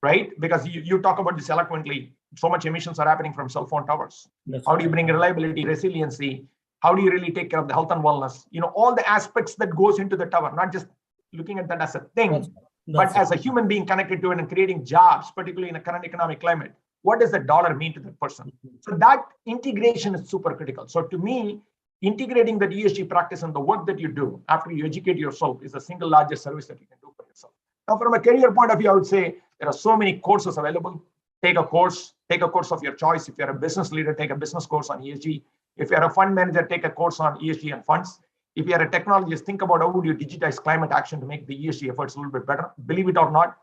[SPEAKER 4] right? Because you talk about this eloquently. So much emissions are happening from cell phone towers. How do you bring reliability, resiliency? How do you really take care of the health and wellness? All the aspects that goes into the tower, not just looking at that as a thing, but as a human being connected to it and creating jobs, particularly in the current economic climate. What does the dollar mean to that person? So that integration is super critical. So to me, integrating the ESG practice and the work that you do after you educate yourself is the single largest service that you can do for yourself. Now, from a career point of view, I would say there are so many courses available. Take a course of your choice. If you're a business leader, take a business course on ESG. If you're a fund manager, take a course on ESG and funds. If you're a technologist, think about how would you digitize climate action to make the ESG efforts a little bit better. Believe it or not,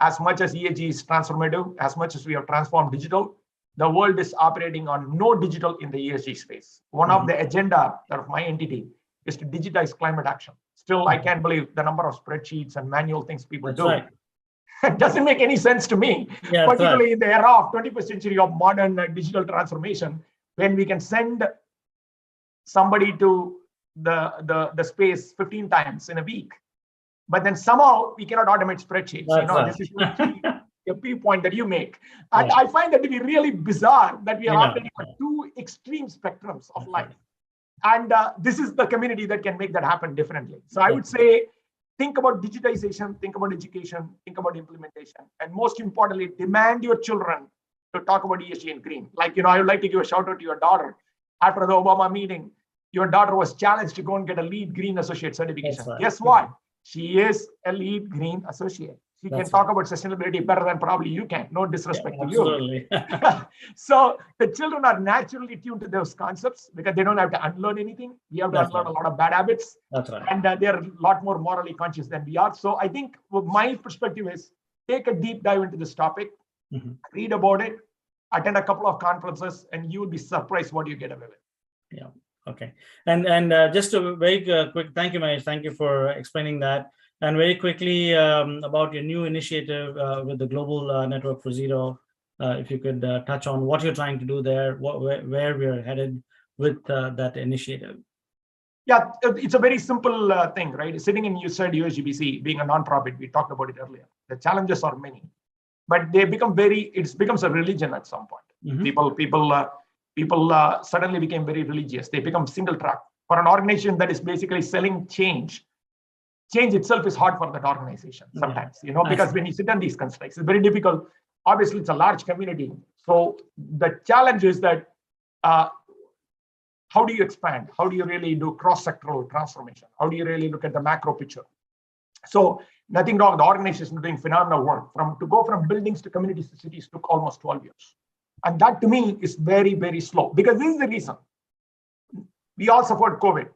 [SPEAKER 4] as much as ESG is transformative, as much as we have transformed digital, the world is operating on no digital in the ESG space. One of the agenda of my entity is to digitize climate action. Still, I can't believe the number of spreadsheets and manual things people do.
[SPEAKER 5] Right.
[SPEAKER 4] It doesn't make any sense to me,
[SPEAKER 5] Yeah,
[SPEAKER 4] particularly in the era of 21st century of modern digital transformation, when we can send somebody to the space 15 times in a week, but then somehow we cannot automate spreadsheets. This is a key point that you make. And I find that to be really bizarre that we are operating on two extreme spectrums of life. And this is the community that can make that happen differently. So I would say, think about digitization, think about education, think about implementation, and most importantly, demand your children to talk about ESG and green. Like, I would like to give a shout out to your daughter. After the Obama meeting, your daughter was challenged to go and get a LEED Green Associate certification. Right. Guess what? She is a LEED Green Associate. She can talk about sustainability better than probably you can. No disrespect to you. So the children are naturally tuned to those concepts because they don't have to unlearn anything. We have to unlearn a lot of bad habits.
[SPEAKER 5] That's right.
[SPEAKER 4] And they're a lot more morally conscious than we are. So I think my perspective is take a deep dive into this topic, read about it, attend a couple of conferences, and you will be surprised what you get away with.
[SPEAKER 5] Yeah. Okay. And just a very quick, thank you, Mahesh. Thank you for explaining that. And very quickly about your new initiative with the Global Network for Zero, if you could touch on what you're trying to do there, where we're headed with that initiative.
[SPEAKER 4] Yeah, it's a very simple thing, right? Sitting in USGBC, being a nonprofit, we talked about it earlier. The challenges are many, but they become it becomes a religion at some point. People suddenly became very religious. They become single track. For an organization that is basically selling change itself is hard for that organization sometimes, because when you sit on these constructs, it's very difficult. Obviously, it's a large community. So the challenge is that how do you expand? How do you really do cross-sectoral transformation? How do you really look at the macro picture? So nothing wrong. The organization is doing phenomenal work. To go from buildings to communities to cities took almost 12 years. And that to me is very, very slow, because this is the reason. We all suffered COVID.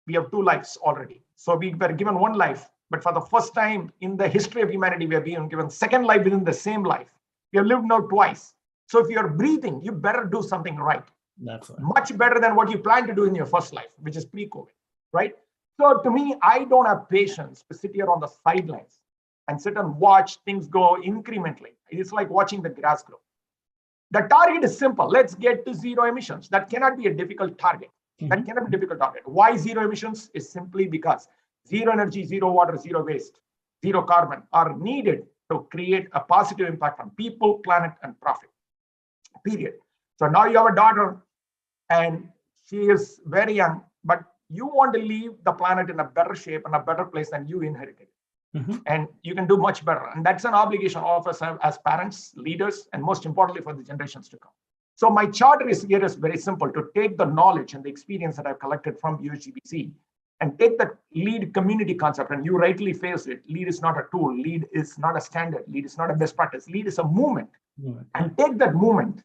[SPEAKER 4] We have 2 lives already. So we were given 1 life, but for the first time in the history of humanity, we are being given 2nd life within the same life. We have lived now twice. So if you're breathing, you better do something right.
[SPEAKER 5] That's right.
[SPEAKER 4] Much better than what you planned to do in your first life, which is pre-COVID, right? So to me, I don't have patience to sit here on the sidelines and sit and watch things go incrementally. It's like watching the grass grow. The target is simple. Let's get to zero emissions. That cannot be a difficult target. That cannot be a difficult target. Why zero emissions? Is simply because zero energy, zero water, zero waste, zero carbon are needed to create a positive impact on people, planet, and profit. Period. So now you have a daughter and she is very young, but you want to leave the planet in a better shape and a better place than you inherited. And you can do much better. And that's an obligation all of us have as parents, leaders, and most importantly for the generations to come. So my charter is very simple: to take the knowledge and the experience that I've collected from USGBC and take that lead community concept, and you rightly phrased it. Lead is not a tool. Lead is not a standard. Lead is not a best practice. Lead is a movement. And take that movement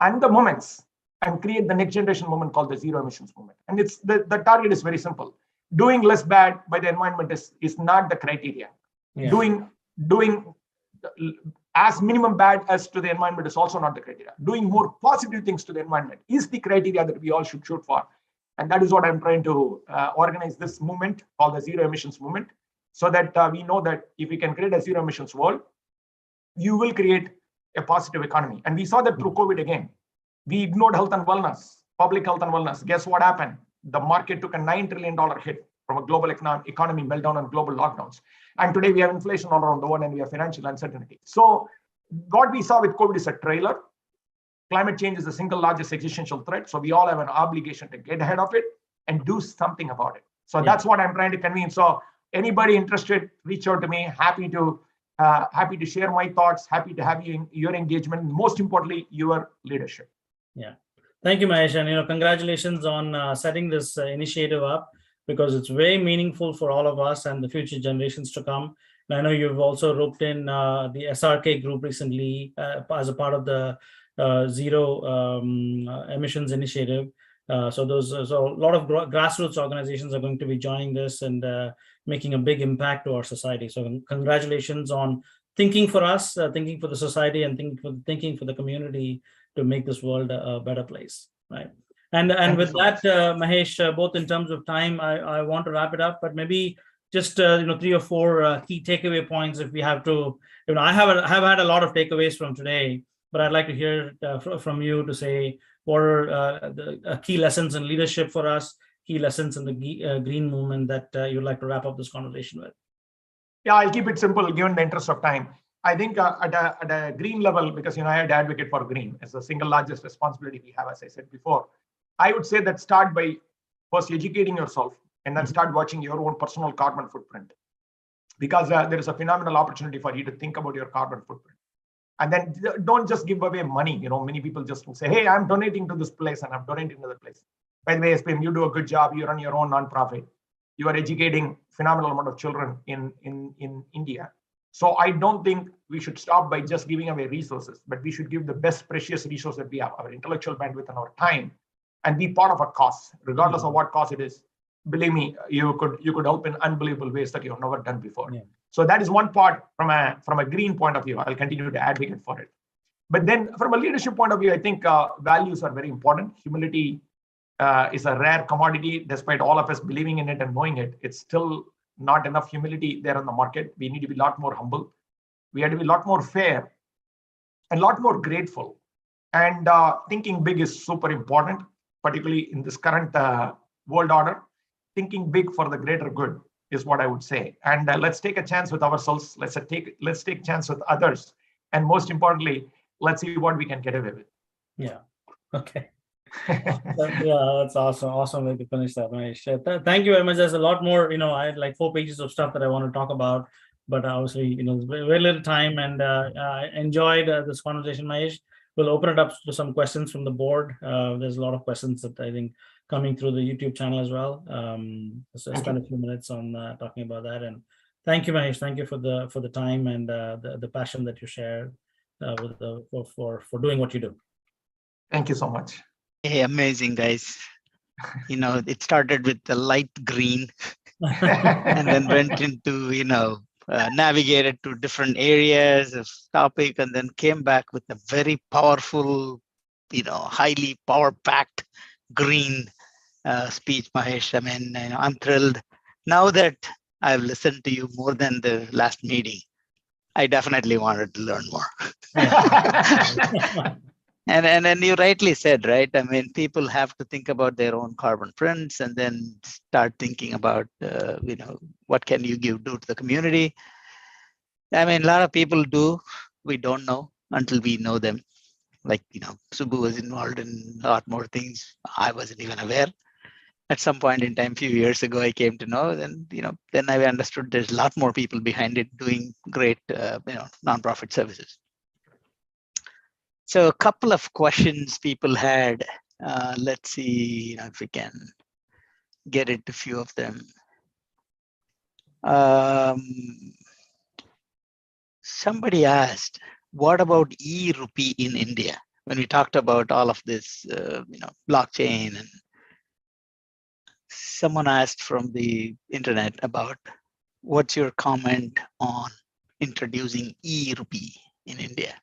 [SPEAKER 4] and the moments and create the next generation movement called the zero emissions movement. And it's the target is very simple. Doing less bad by the environment is not the criteria. Doing as minimum bad as to the environment is also not the criteria. Doing more positive things to the environment is the criteria that we all should shoot for. And that is what I'm trying to organize this movement called the zero emissions movement, so that we know that if we can create a zero emissions world, you will create a positive economy. And we saw that through COVID again. We ignored health and wellness, public health and wellness. Guess what happened? The market took a $9 trillion hit from a global economy meltdown and global lockdowns. And today we have inflation all around the world and we have financial uncertainty. So what we saw with COVID is a trailer. Climate change is the single largest existential threat. So we all have an obligation to get ahead of it and do something about it. So that's what I'm trying to convene. So anybody interested, reach out to me. Happy to share my thoughts. Happy to have you in your engagement. Most importantly, your leadership.
[SPEAKER 5] Yeah. Thank you, Mahesh. And congratulations on setting this initiative up, because it's very meaningful for all of us and the future generations to come. And I know you've also roped in the SRK group recently as a part of the zero emissions initiative. So a lot of grassroots organizations are going to be joining this and making a big impact to our society. So congratulations on thinking for us, thinking for the society, and thinking for the community to make this world a better place, right? And with that, Mahesh, both in terms of time, I want to wrap it up, but maybe just 3 or 4 key takeaway points if we have to. I have had a lot of takeaways from today, but I'd like to hear from you to say what are the key lessons in leadership for us, key lessons in the green movement that you'd like to wrap up this conversation with.
[SPEAKER 4] Yeah, I'll keep it simple given the interest of time. I think at a green level, because I had to advocate for green as the single largest responsibility we have, as I said before, I would say that start by first educating yourself and then start watching your own personal carbon footprint, because there is a phenomenal opportunity for you to think about your carbon footprint. And then don't just give away money. Many people just will say, hey, I'm donating to this place and I'm donating to that place. By the way, SPM, you do a good job. You run your own nonprofit. You are educating phenomenal amount of children in India. So I don't think we should stop by just giving away resources, but we should give the best precious resource that we have, our intellectual bandwidth and our time, and be part of a cause, regardless of what cause it is. Believe me, you could help in unbelievable ways that you have never done before. Yeah. So that is one part from a green point of view. I'll continue to advocate for it. But then from a leadership point of view, I think values are very important. Humility is a rare commodity. Despite all of us believing in it and knowing it, it's still not enough humility there on the market. We need to be a lot more humble. We have to be a lot more fair and a lot more grateful. And thinking big is super important, particularly in this current world order. Thinking big for the greater good is what I would say. And let's take a chance with ourselves. Let's take chance with others. And most importantly, let's see what we can get away with.
[SPEAKER 5] Yeah. Okay. Yeah, that's awesome. Awesome way to finish that, Mahesh. Thank you very much. There's a lot more, I had like 4 pages of stuff that I want to talk about, but obviously, very little time, and I enjoyed this conversation, Mahesh. We'll open it up to some questions from the board. There's a lot of questions that I think coming through the YouTube channel as well. So spend a few minutes on talking about that. And thank you, Mahesh. Thank you for the time and the passion that you share for doing what you do.
[SPEAKER 4] Thank you so much.
[SPEAKER 1] Hey, amazing, guys. It started with the light green and then went into, navigated to different areas of topic, and then came back with a very powerful, highly power-packed green speech, Mahesh. I mean, I'm thrilled. Now that I've listened to you more than the last meeting, I definitely wanted to learn more. And you rightly said, right? I mean, people have to think about their own carbon prints and then start thinking about, what can you do to the community? I mean, a lot of people do. We don't know until we know them. Like, Subbu was involved in a lot more things I wasn't even aware. At some point in time, a few years ago, I came to know, then I understood there's a lot more people behind it doing great, nonprofit services. So a couple of questions people had. Let's see if we can get into a few of them. Somebody asked, what about e-rupee in India? When we talked about all of this, blockchain, and someone asked from the internet about what's your comment on introducing e-rupee in India?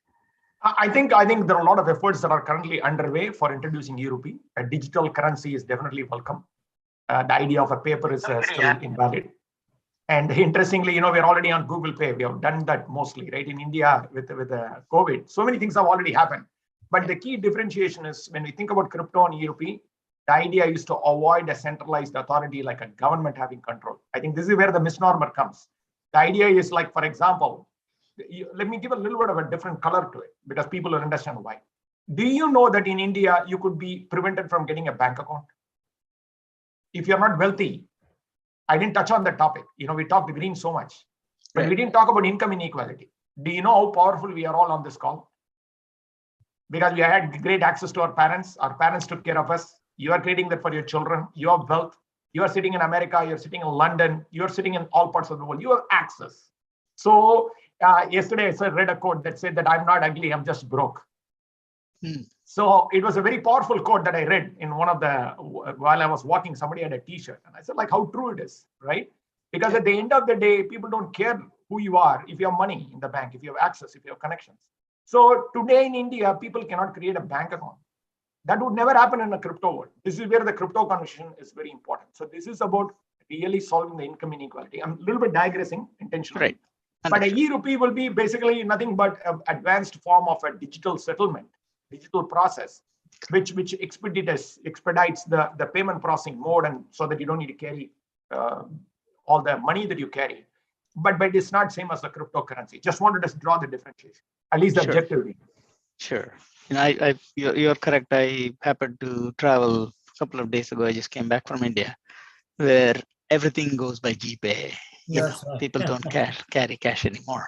[SPEAKER 4] I think there are a lot of efforts that are currently underway for introducing e-rupee. A digital currency is definitely welcome. The idea of a paper is still invalid. And interestingly, we're already on Google Pay. We have done that mostly, right? In India with COVID, so many things have already happened. But the key differentiation is when we think about crypto and e-rupee, the idea is to avoid a centralized authority like a government having control. I think this is where the misnomer comes. The idea is like, for example, let me give a little bit of a different color to it because people will understand why. Do you know that in India, you could be prevented from getting a bank account? If you're not wealthy, I didn't touch on that topic. We talked green so much, but we didn't talk about income inequality. Do you know how powerful we are all on this call? Because we had great access to our parents took care of us. You are creating that for your children. You have wealth. You are sitting in America. You're sitting in London. You're sitting in all parts of the world. You have access. So yesterday I read a quote that said that I'm not ugly, I'm just broke. So it was a very powerful quote that I read in one of while I was walking, somebody had a t-shirt and I said like how true it is, right? Because at the end of the day, people don't care who you are if you have money in the bank, if you have access, if you have connections. So today in India, people cannot create a bank account. That would never happen in a crypto world. This is where the crypto conversation is very important. So this is about really solving the income inequality. I'm a little bit digressing intentionally.
[SPEAKER 1] Right.
[SPEAKER 4] But a e-rupee will be basically nothing but an advanced form of a digital settlement, digital process, which expedites the payment processing mode, and so that you don't need to carry all the money that you carry. But it's not same as the cryptocurrency. Just wanted to draw the differentiation, at least the objective.
[SPEAKER 1] Sure. You're correct. I happened to travel a couple of days ago. I just came back from India, where everything goes by GPay. People don't carry cash anymore.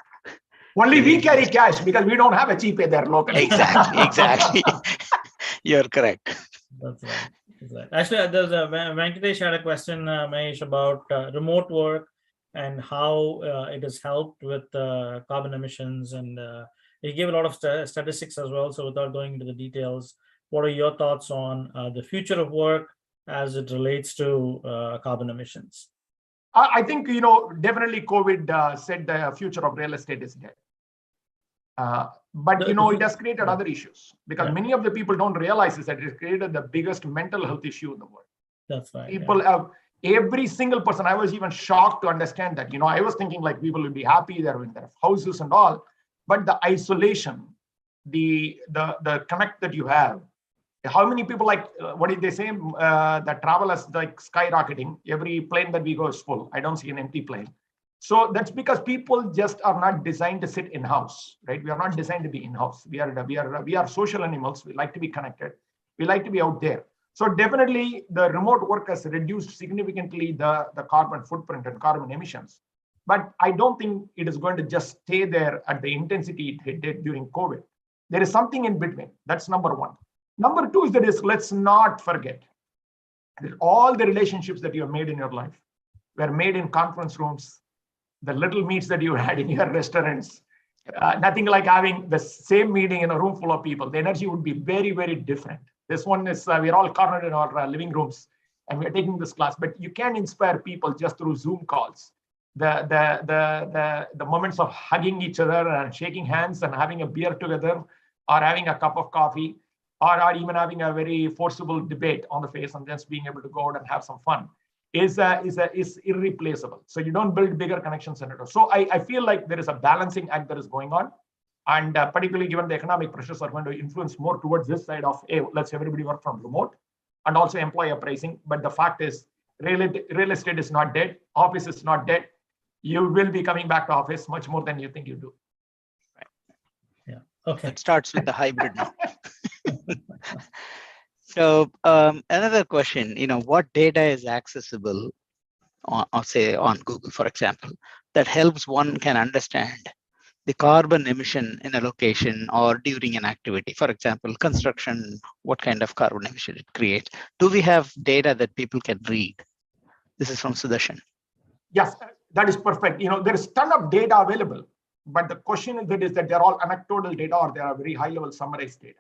[SPEAKER 4] Only we carry cash because we don't have a GPay there locally.
[SPEAKER 1] Exactly. You're correct.
[SPEAKER 5] That's right. Actually, there's Venkatesh had a question, Mahesh, about remote work and how it has helped with carbon emissions, and he gave a lot of statistics as well. So without going into the details, what are your thoughts on the future of work as it relates to carbon emissions?
[SPEAKER 4] I think, definitely COVID said the future of real estate is dead. But, it has created other issues because many of the people don't realize is that it created the biggest mental health issue in the world.
[SPEAKER 5] That's right.
[SPEAKER 4] People have, every single person, I was even shocked to understand that, I was thinking like people will be happy, they're in their houses and all, but the isolation, the connect that you have, how many people what did they say? That travel is like skyrocketing. Every plane that we go is full. I don't see an empty plane. So that's because people just are not designed to sit in house, right? We are not designed to be in house. We are social animals. We like to be connected. We like to be out there. So definitely the remote work has reduced significantly the carbon footprint and carbon emissions. But I don't think it is going to just stay there at the intensity it did during COVID. There is something in between. That's number one. Number two is let's not forget that all the relationships that you have made in your life were made in conference rooms, the little meets that you had in your restaurants, nothing like having the same meeting in a room full of people. The energy would be very, very different. This one is, we're all cornered in our living rooms and we're taking this class, but you can inspire people just through Zoom calls. The moments of hugging each other and shaking hands and having a beer together or having a cup of coffee, or even having a very forcible debate on the face and just being able to go out and have some fun is irreplaceable. So you don't build bigger connections in it. So I feel like there is a balancing act that is going on. And particularly given the economic pressures are going to influence more towards this side of, hey, let's everybody work from remote and also employer pricing. But the fact is real estate is not dead. Office is not dead. You will be coming back to office much more than you think you do.
[SPEAKER 5] Yeah. Okay.
[SPEAKER 1] It starts with the hybrid now. So another question, what data is accessible on, say, on Google, for example, that helps one can understand the carbon emission in a location or during an activity? For example, construction, what kind of carbon emission it creates? Do we have data that people can read? This is from Sudarshan.
[SPEAKER 4] Yes, that is perfect. There is a ton of data available, but the question is that they're all anecdotal data or they are very high level summarized data,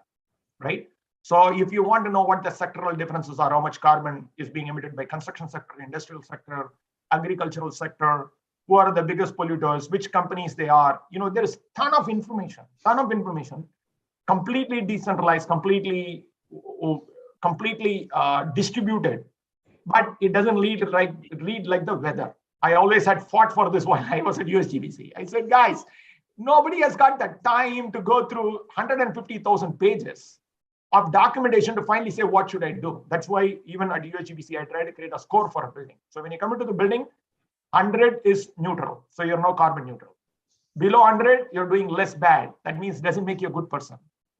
[SPEAKER 4] right? So if you want to know what the sectoral differences are, how much carbon is being emitted by construction sector, industrial sector, agricultural sector, who are the biggest polluters, which companies they are, there is ton of information, completely decentralized, completely distributed, but it doesn't read like the weather. I always had fought for this while I was at USGBC. I said, guys, nobody has got the time to go through 150,000 pages of documentation to finally say, what should I do? That's why even at USGBC, I try to create a score for a building. So when you come into the building, 100 is neutral. So you're no carbon neutral. Below 100, you're doing less bad. That means it doesn't make you a good person.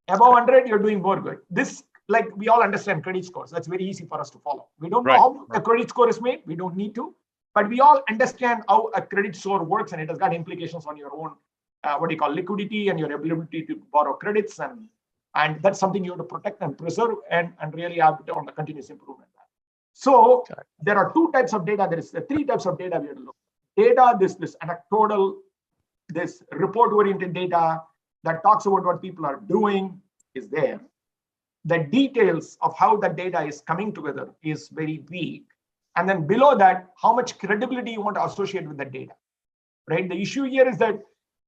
[SPEAKER 4] Above 100, you're doing more good. This, like we all understand credit scores. That's very easy for us to follow. We don't know how a credit score is made. We don't need to. But we all understand how a credit score works, and it has got implications on your own, liquidity and your ability to borrow credits. And that's something you have to protect and preserve and really have on the continuous improvement. So there are two types of data. There is three types of data we have to look at. Data, this anecdotal, this report-oriented data that talks about what people are doing is there. the details of how the data is coming together is very weak. And then below that, how much credibility you want to associate with the data, right? The issue here is that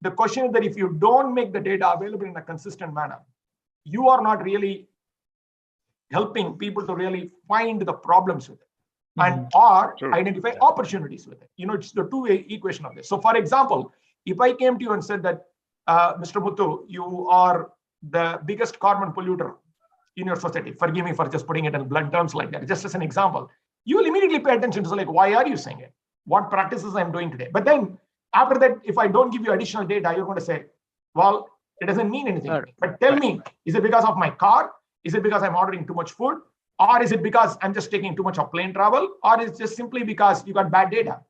[SPEAKER 4] the question is that if you don't make the data available in a consistent manner, you are not really helping people to really find the problems with it and or identify opportunities with it. It's the two-way equation of this. So for example, if I came to you and said that, Mr. Muthu, you are the biggest carbon polluter in your society. Forgive me for just putting it in blunt terms like that, just as an example. You will immediately pay attention to like, why are you saying it? What practices I'm doing today? But then after that, if I don't give you additional data, you're going to say, well, it doesn't mean anything. Sure. But tell me, is it because of my car? Is it because I'm ordering too much food? Or is it because I'm just taking too much of plane travel? Or is it just simply because you got bad data?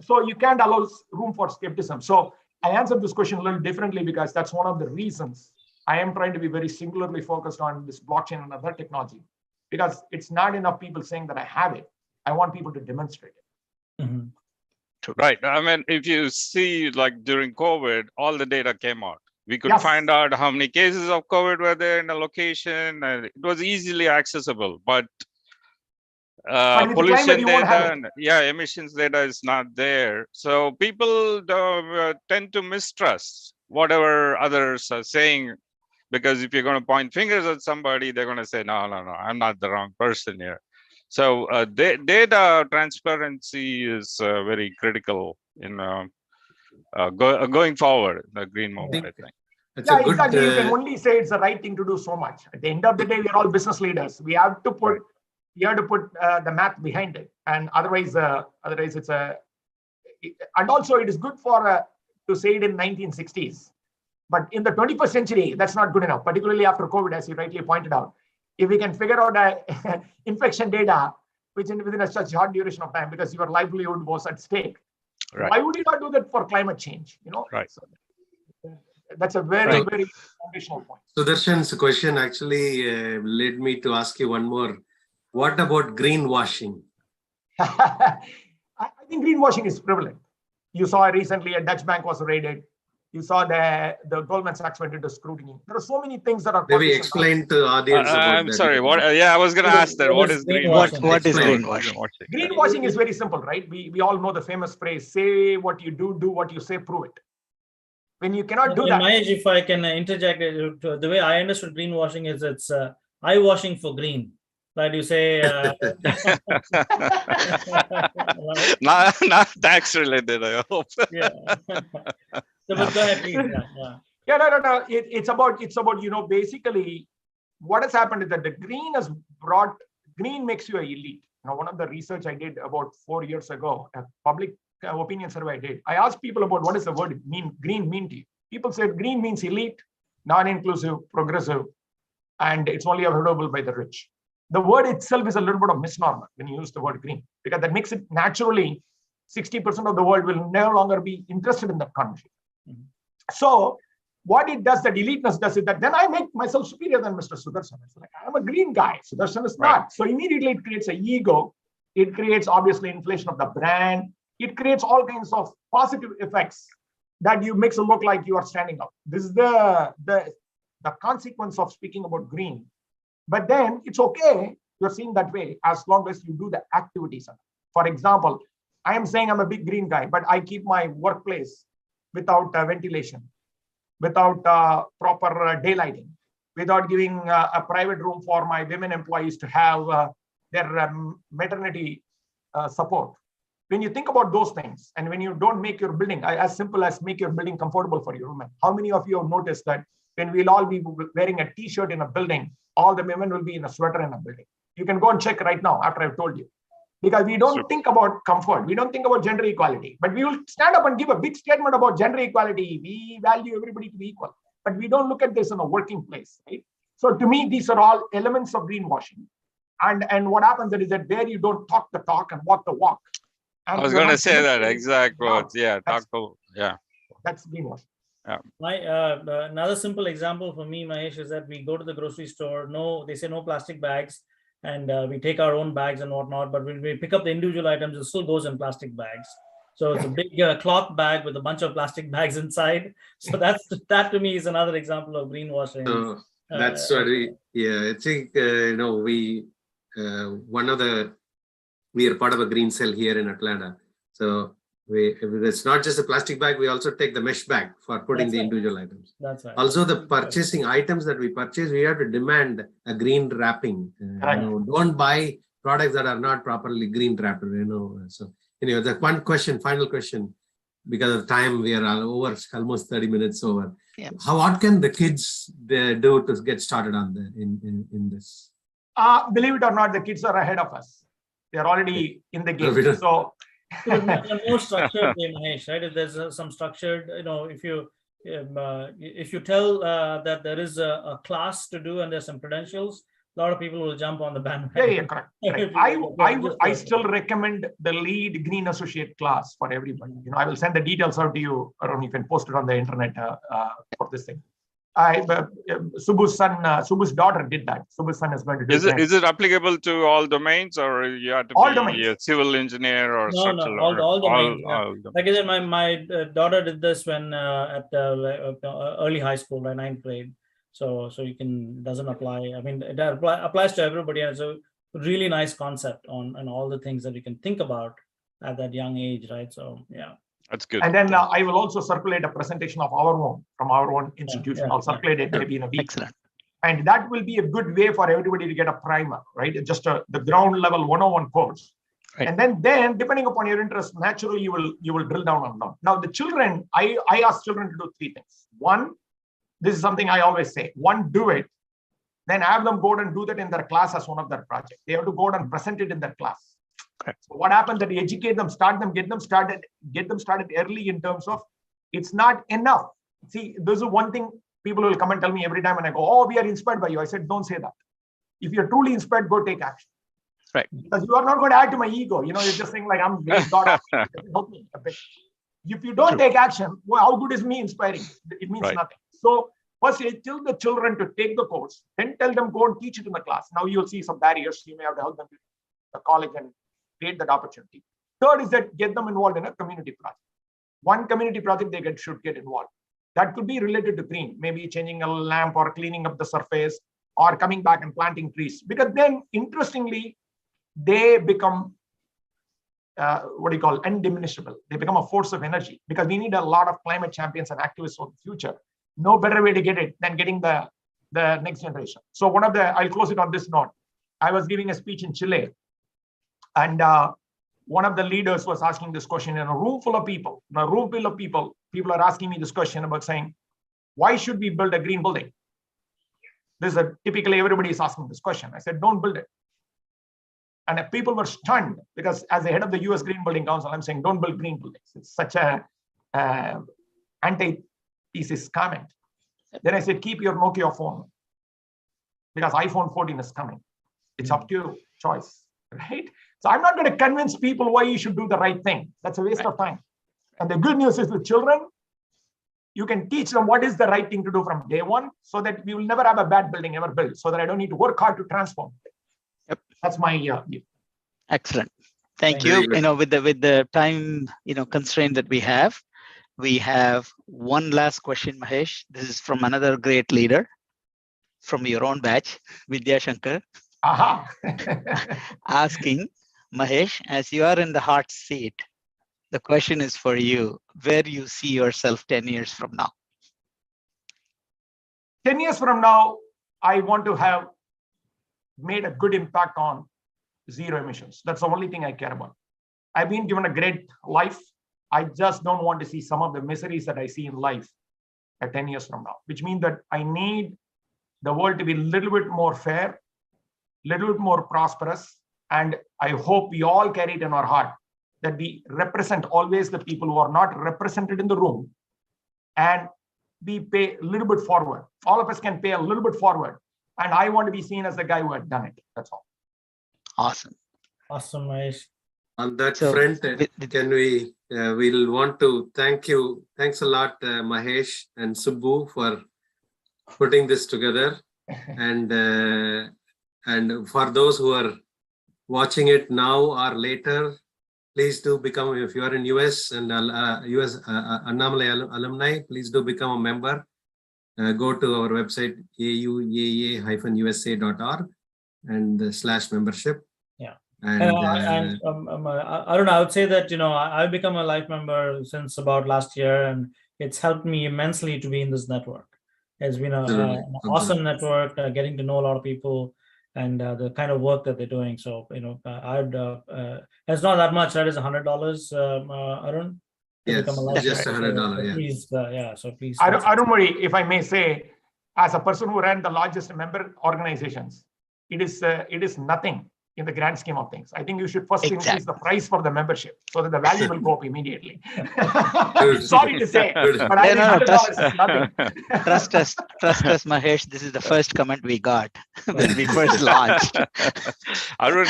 [SPEAKER 4] So you can't allow room for skepticism. So I answered this question a little differently because that's one of the reasons I am trying to be very singularly focused on this blockchain and other technology, because it's not enough people saying that I have it. I want people to demonstrate it.
[SPEAKER 6] Mm-hmm. Right. I mean, if you see, like during COVID, all the data came out. We could find out how many cases of COVID were there in a location, and it was easily accessible. But pollution data and emissions data is not there. So people tend to mistrust whatever others are saying, because if you're going to point fingers at somebody, they're going to say, no, I'm not the wrong person here. So data transparency is very critical in going forward, the green movement, I think.
[SPEAKER 4] Exactly. You can only say it's the right thing to do so much. At the end of the day, we're all business leaders. We have to put the math behind it, and otherwise it's and also it is good for to say it in 1960s, but in the 21st century, that's not good enough. Particularly after COVID, as you rightly pointed out, if we can figure out infection data within a such short duration of time, because your livelihood was at stake, why would you not do that for climate change?
[SPEAKER 6] Right.
[SPEAKER 4] So, that's a very, very foundational point.
[SPEAKER 7] Sudarshan's question actually led me to ask you one more. What about greenwashing?
[SPEAKER 4] I think greenwashing is prevalent. You saw recently a Dutch bank was raided. You saw the Goldman Sachs went into scrutiny. There are so many things that are.
[SPEAKER 7] Maybe explain to the audience about
[SPEAKER 6] I'm sorry. What? I was going to ask that. What is greenwashing?
[SPEAKER 1] What is greenwashing?
[SPEAKER 4] Greenwashing is very simple, right? We all know the famous phrase: "Say what you do, do what you say, prove it." When you cannot do that.
[SPEAKER 5] Mahesh, if I can interject, the way I understood greenwashing is it's eye-washing for green. Right? You say
[SPEAKER 6] not tax related, I hope.
[SPEAKER 5] So, but go ahead, please.
[SPEAKER 4] No. It's about basically what has happened is that the green makes you an elite. One of the research I did about 4 years ago, a public opinion survey I did, I asked people about what does the word green mean to you. People said green means elite, non-inclusive, progressive, and it's only available by the rich. The word itself is a little bit of misnomer when you use the word green, because that makes it naturally 60% of the world will no longer be interested in that conversation. Mm-hmm. So what it does, that eliteness does, is that then I make myself superior than Mr. Sudarshan. It's like, I'm a green guy. Sudarshan is not. So immediately it creates an ego. It creates obviously inflation of the brand. It creates all kinds of positive effects that you makes it look like you are standing out. This is the consequence of speaking about green. But then it's okay, you're seeing that way, as long as you do the activities. For example, I am saying I'm a big green guy, but I keep my workplace without ventilation, without proper daylighting, without giving a private room for my women employees to have their maternity support. When you think about those things, and when you don't make your building, as simple as make your building comfortable for your women, how many of you have noticed that when we'll all be wearing a t-shirt in a building, all the women will be in a sweater in a building? You can go and check right now after I've told you. Because we don't think about comfort. We don't think about gender equality. But we will stand up and give a big statement about gender equality. We value everybody to be equal. But we don't look at this in a working place, right? So to me, these are all elements of greenwashing. And what happens is that there you don't talk the talk and walk the walk. And
[SPEAKER 6] I was going to say that exact words. Yeah, That's
[SPEAKER 4] greenwashing.
[SPEAKER 5] Yeah. Another simple example for me, Mahesh, is that we go to the grocery store. They say no plastic bags, and we take our own bags and whatnot. But when we pick up the individual items, it still goes in plastic bags. So it's a big cloth bag with a bunch of plastic bags inside. So that to me is another example of greenwashing.
[SPEAKER 7] That's what I think, we are part of a green cell here in Atlanta. So it's not just a plastic bag, we also take the mesh bag for putting the individual items.
[SPEAKER 5] That's right.
[SPEAKER 7] Also, the purchasing items that we purchase, we have to demand a green wrapping. Don't buy products that are not properly green wrapped. So the final question, because of time, we are over, almost 30 minutes over.
[SPEAKER 1] Yeah.
[SPEAKER 7] What can the kids do to get started on in this?
[SPEAKER 4] Believe it or not, the kids are ahead of us. They're already in the game. So
[SPEAKER 5] a more structured way, Mahesh, right? If there's some structured, if you tell that there is a class to do and there's some credentials, a lot of people will jump on the bandwagon.
[SPEAKER 4] Yeah, correct. I still recommend the lead green associate class for everybody. I will send the details out to you, or you can post it on the internet for this thing. Subbu's daughter did that. Subbu's son is going to do that.
[SPEAKER 6] Is it applicable to all domains, or you have to
[SPEAKER 4] all
[SPEAKER 6] be
[SPEAKER 4] domains.
[SPEAKER 6] a civil engineer or structural?
[SPEAKER 5] All domains.
[SPEAKER 6] All domains.
[SPEAKER 5] Like I said, my daughter did this when at early high school, by 9th grade. So doesn't apply. I mean, it applies to everybody, and it's a really nice concept on all the things that you can think about at that young age, right? So yeah.
[SPEAKER 6] That's good.
[SPEAKER 4] And then I will also circulate a presentation of from our own institution. I'll circulate it maybe in a week.
[SPEAKER 1] Excellent.
[SPEAKER 4] And that will be a good way for everybody to get a primer, right? Just the ground level 101 course. Right. And then depending upon your interest, naturally you will drill down on them. Now the children, I ask children to do 3 things. One, this is something I always say. One, do it. Then have them go and do that in their class as one of their projects. They have to go and present it in their class. Okay. So what happens that we educate them, get them started early in terms of it's not enough. See, this is one thing people will come and tell me every time when I go, oh, we are inspired by you. I said, don't say that. If you're truly inspired, go take action.
[SPEAKER 1] Right.
[SPEAKER 4] Because you are not going to add to my ego. You're just saying like, I'm great God. Help me a bit. If you don't take action, well, how good is me inspiring? It means nothing. So first, tell the children to take the course, then tell them go and teach it in the class. Now you'll see some barriers. You may have to help them to the college and create that opportunity. Third is that get them involved in a community project. One community project they should get involved. That could be related to green, maybe changing a lamp or cleaning up the surface or coming back and planting trees. Because then, interestingly, they become undiminishable. They become a force of energy because we need a lot of climate champions and activists for the future. No better way to get it than getting the next generation. So I'll close it on this note. I was giving a speech in Chile, and one of the leaders was asking this question in a room full of people. People are asking me this question about saying, why should we build a green building? This is typically everybody is asking this question. I said, don't build it. And people were stunned because as the head of the US Green Building Council, I'm saying, don't build green buildings. It's such a anti-thesis comment. Then I said, keep your Nokia phone because iPhone 14 is coming. It's up to your choice, right? So I'm not going to convince people why you should do the right thing. That's a waste of time. And the good news is with children, you can teach them what is the right thing to do from day one so that we will never have a bad building ever built, so that I don't need to work hard to transform it.
[SPEAKER 1] Yep.
[SPEAKER 4] That's my view.
[SPEAKER 1] Excellent. Thank you. With the time, constraint that we have one last question, Mahesh. This is from another great leader from your own batch, Vidya Shankar. Asking, Mahesh, as you are in the hot seat, the question is for you. Where do you see yourself 10 years from now?
[SPEAKER 4] 10 years from now, I want to have made a good impact on zero emissions. That's the only thing I care about. I've been given a great life. I just don't want to see some of the miseries that I see in life at 10 years from now, which means that I need the world to be a little bit more fair, a little bit more prosperous. And I hope we all carry it in our heart that we represent always the people who are not represented in the room, and we pay a little bit forward. All of us can pay a little bit forward. And I want to be seen as the guy who had done it. That's all.
[SPEAKER 1] Awesome.
[SPEAKER 5] Awesome, Mahesh.
[SPEAKER 7] On that front, can we'll want to thank you. Thanks a lot, Mahesh and Subbu, for putting this together. And for those who are watching it now or later, please do become, if you are in US and US Annamalai alumni, please do become a member. go to our website, auaa-usa.org and /membership.
[SPEAKER 5] Yeah.
[SPEAKER 7] And
[SPEAKER 5] Arun, I would say that, I've become a life member since about last year, and it's helped me immensely to be in this network. It's been an awesome network, getting to know a lot of people and the kind of work that they're doing. So, it's not that much. That is $100, Arun.
[SPEAKER 7] Yes, just $100.
[SPEAKER 5] So please, so please.
[SPEAKER 4] Arun Murray, if I may say, as a person who ran the largest member organizations, it is nothing in the grand scheme of things. I think you should first increase the price for the membership so that the value will go up immediately. Sorry to say, but I think $100 is nothing.
[SPEAKER 1] Trust us, Mahesh. This is the first comment we got when we first launched.
[SPEAKER 6] Arun,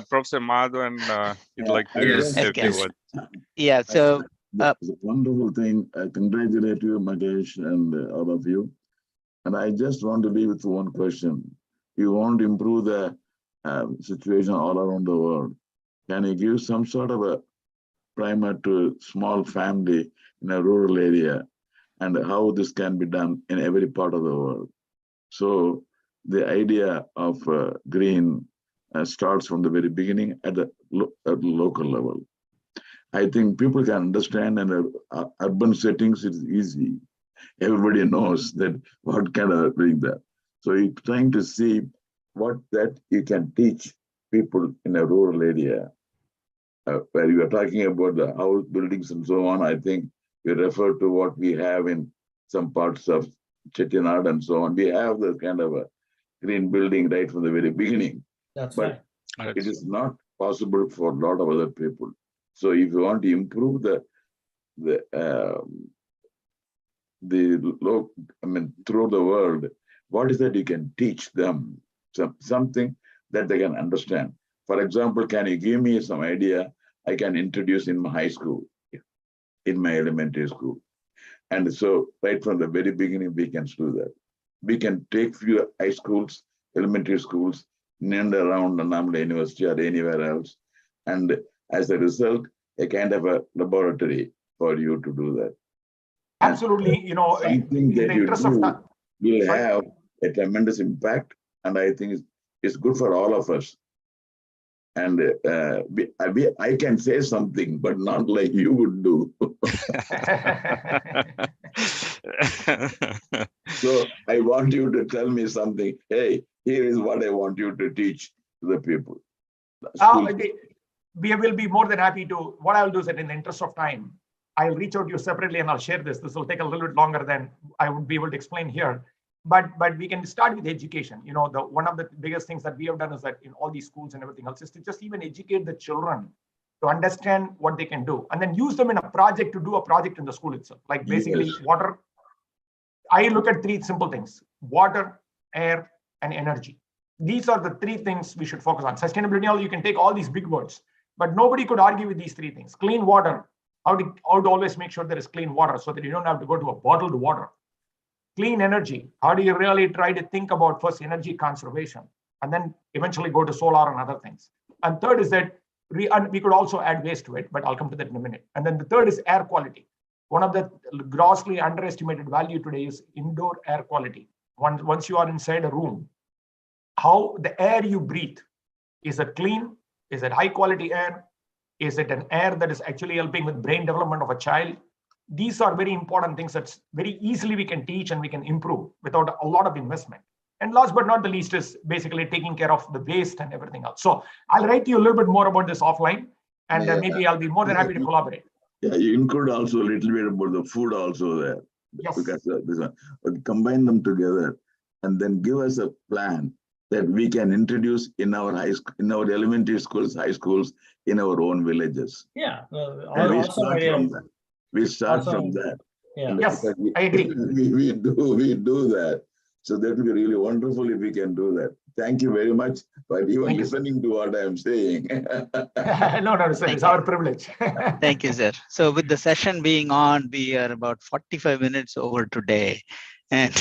[SPEAKER 6] Professor Madhavan, you'd like to say a few words.
[SPEAKER 1] Yeah, so
[SPEAKER 2] it's a wonderful thing. I congratulate you, Mahesh, and all of you. And I just want to leave with one question. You want to improve the situation all around the world. Can you give some sort of a primer to a small family in a rural area and how this can be done in every part of the world? So the idea of green starts from the very beginning at the local level. I think people can understand, and urban settings is easy. Everybody knows that what kind of doing that. So you're trying to see what that you can teach people in a rural area. Where you are talking about the house buildings and so on, I think we refer to what we have in some parts of Chettinad and so on. We have this kind of a green building right from the very beginning.
[SPEAKER 5] That's
[SPEAKER 2] but
[SPEAKER 5] right.
[SPEAKER 2] It is not possible for a lot of other people. So if you want to improve through the world, what is that you can teach them? Something that they can understand. For example, can you give me some idea I can introduce in my high school, in my elementary school? And so right from the very beginning, we can do that. We can take few high schools, elementary schools, and around Namla University or anywhere else. And as a result, a kind of a laboratory for you to do that.
[SPEAKER 4] Absolutely,
[SPEAKER 2] something
[SPEAKER 4] in
[SPEAKER 2] that
[SPEAKER 4] the
[SPEAKER 2] you
[SPEAKER 4] interest
[SPEAKER 2] do
[SPEAKER 4] of time.
[SPEAKER 2] will have a tremendous impact, and I think it's good for all of us. And I can say something, but not like you would do. So I want you to tell me something. Hey, here is what I want you to teach to the people.
[SPEAKER 4] We will be more than happy to. What I'll do is that in the interest of time, I'll reach out to you separately and I'll share this. This will take a little bit longer than I would be able to explain here. But we can start with education. One of the biggest things that we have done is that in all these schools and everything else is to just even educate the children to understand what they can do, and then use them in a project to do a project in the school itself. Like basically water. I look at three simple things: water, air, and energy. These are the three things we should focus on. Sustainability, you can take all these big words, but nobody could argue with these three things. Clean water, how to always make sure there is clean water so that you don't have to go to a bottled water. Clean energy, how do you really try to think about first energy conservation and then eventually go to solar and other things. And third is that we could also add waste to it, but I'll come to that in a minute. And then the third is air quality. One of the grossly underestimated value today is indoor air quality. Once you are inside a room, how the air you breathe, is it clean? Is it high quality air? Is it an air that is actually helping with brain development of a child? These are very important things that very easily we can teach and we can improve without a lot of investment. And last but not the least is basically taking care of the waste and everything else. So I'll write to you a little bit more about this offline, and maybe I'll be more than happy to collaborate.
[SPEAKER 2] Yeah, you include also a little bit about the food also there.
[SPEAKER 4] Yes.
[SPEAKER 2] Because combine them together and then give us a plan that we can introduce in our elementary schools, high schools, in our own villages.
[SPEAKER 5] Yeah.
[SPEAKER 2] And we start from that. We start from that.
[SPEAKER 5] Yeah.
[SPEAKER 4] Yes, I agree.
[SPEAKER 2] We do that. So that would be really wonderful if we can do that. Thank you very much for even listening to what I am saying.
[SPEAKER 4] No, sir. It's our privilege.
[SPEAKER 1] Thank you, sir. So with the session being on, we are about 45 minutes over today. And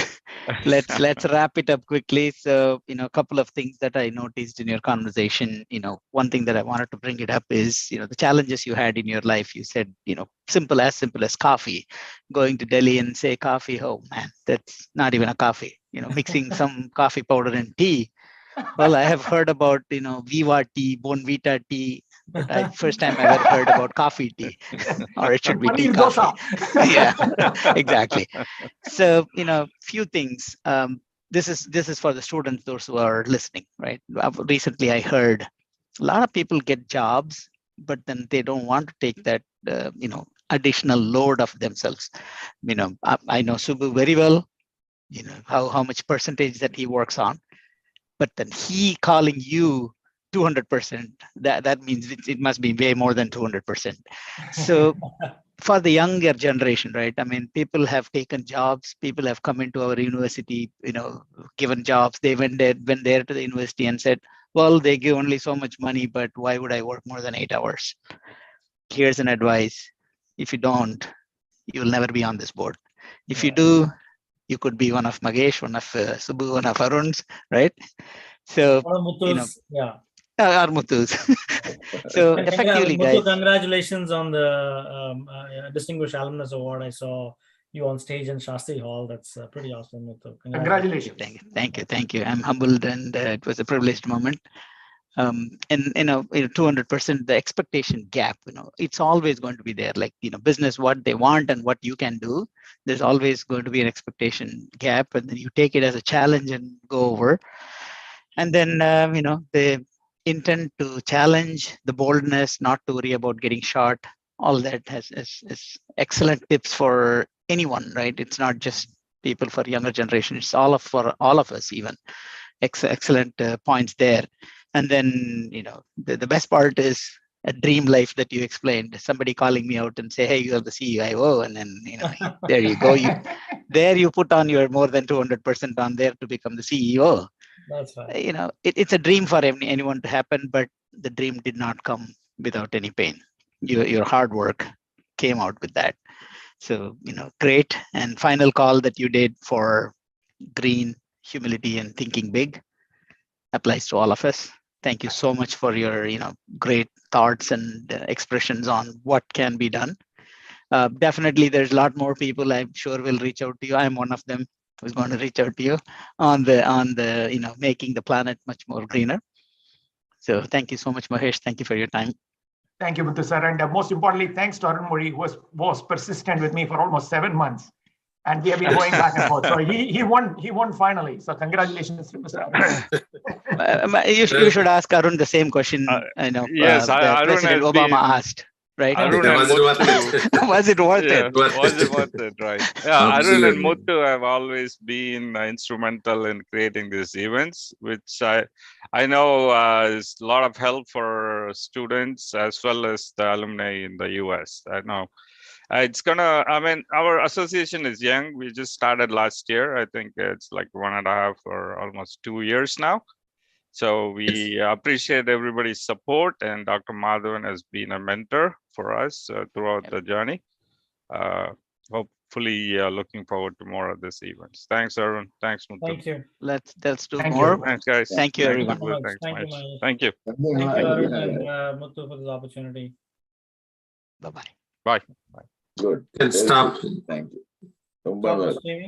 [SPEAKER 1] let's wrap it up quickly. So, a couple of things that I noticed in your conversation. One thing that I wanted to bring it up is, the challenges you had in your life. You said, simple as coffee. Going to Delhi and say coffee, oh man, that's not even a coffee. Mixing some coffee powder and tea. Well, I have heard about, Viva tea, Bonvita tea, but first time I ever heard about coffee tea, or it should be tea coffee. Yeah, exactly. So, few things. This is for the students, those who are listening, right? Recently, I heard a lot of people get jobs, but then they don't want to take that, additional load of themselves. I know Subbu very well. How much percentage that he works on. But then he calling you 200%, that means it must be way more than 200%. So for the younger generation, right? I mean, people have taken jobs, people have come into our university, given jobs. They went there to the university and said, well, they give only so much money, but why would I work more than 8 hours? Here's an advice. If you don't, you will never be on this board. If you do, you could be one of Mahesh, one of Subbu, one of Arun's, right? So, our Muthus. So effectively,
[SPEAKER 5] Muthu,
[SPEAKER 1] guys.
[SPEAKER 5] Congratulations on the Distinguished Alumnus Award. I saw you on stage in Shastri Hall. That's pretty awesome, Muthu.
[SPEAKER 4] Congratulations.
[SPEAKER 1] Thank you. I'm humbled, and it was a privileged moment. And 200%, the expectation gap, it's always going to be there. Like, business, what they want and what you can do, there's always going to be an expectation gap, and then you take it as a challenge and go over. And then, the intent to challenge, the boldness, not to worry about getting shot, all that is excellent tips for anyone, right? It's not just people for younger generation, it's for all of us even. Excellent points there. And then, the best part is a dream life that you explained. Somebody calling me out and say, hey, you are the CEO, and then, there you go. You put on your more than 200% on there to become the CEO.
[SPEAKER 5] That's right.
[SPEAKER 1] It's a dream for anyone to happen, but the dream did not come without any pain. Your hard work came out with that. So, great. And final call that you did for green, humility, and thinking big applies to all of us. Thank you so much for your, great thoughts and expressions on what can be done. Definitely, there's a lot more people I'm sure will reach out to you. I'm one of them who's going to reach out to you on the making the planet much more greener. So thank you so much, Mahesh. Thank you for your time.
[SPEAKER 4] Thank you, Muthu sir. And most importantly, thanks to Arun Mori, who was persistent with me for almost 7 months. And we have been going back and forth. So he won finally. So congratulations to Mr. Arun.
[SPEAKER 1] You should ask Arun the same question.
[SPEAKER 6] Yes,
[SPEAKER 1] President Obama asked. Right?
[SPEAKER 6] Arun and Muthu.
[SPEAKER 1] Was it worth it?
[SPEAKER 6] Was it worth it? Right. Yeah, Arun and Muthu have always been instrumental in creating these events, which I know is a lot of help for students as well as the alumni in the US. I know. Our association is young. We just started last year. I think it's like 1.5 or almost 2 years now. So we appreciate everybody's support, and Dr. Madhavan has been a mentor for us throughout the journey. Hopefully, looking forward to more of these events. Thanks, Arun. Thanks, Muthu.
[SPEAKER 5] Thank you.
[SPEAKER 1] Let's do more.
[SPEAKER 6] Thanks, guys.
[SPEAKER 1] Thank you, everyone.
[SPEAKER 5] Thank you, Mahesh.
[SPEAKER 6] Thank you.
[SPEAKER 5] Thank you, Arun and Muthu, for this opportunity.
[SPEAKER 1] Bye-bye.
[SPEAKER 6] Bye.
[SPEAKER 2] Good.
[SPEAKER 7] Stop.
[SPEAKER 2] Thank you.
[SPEAKER 5] Stop the streaming.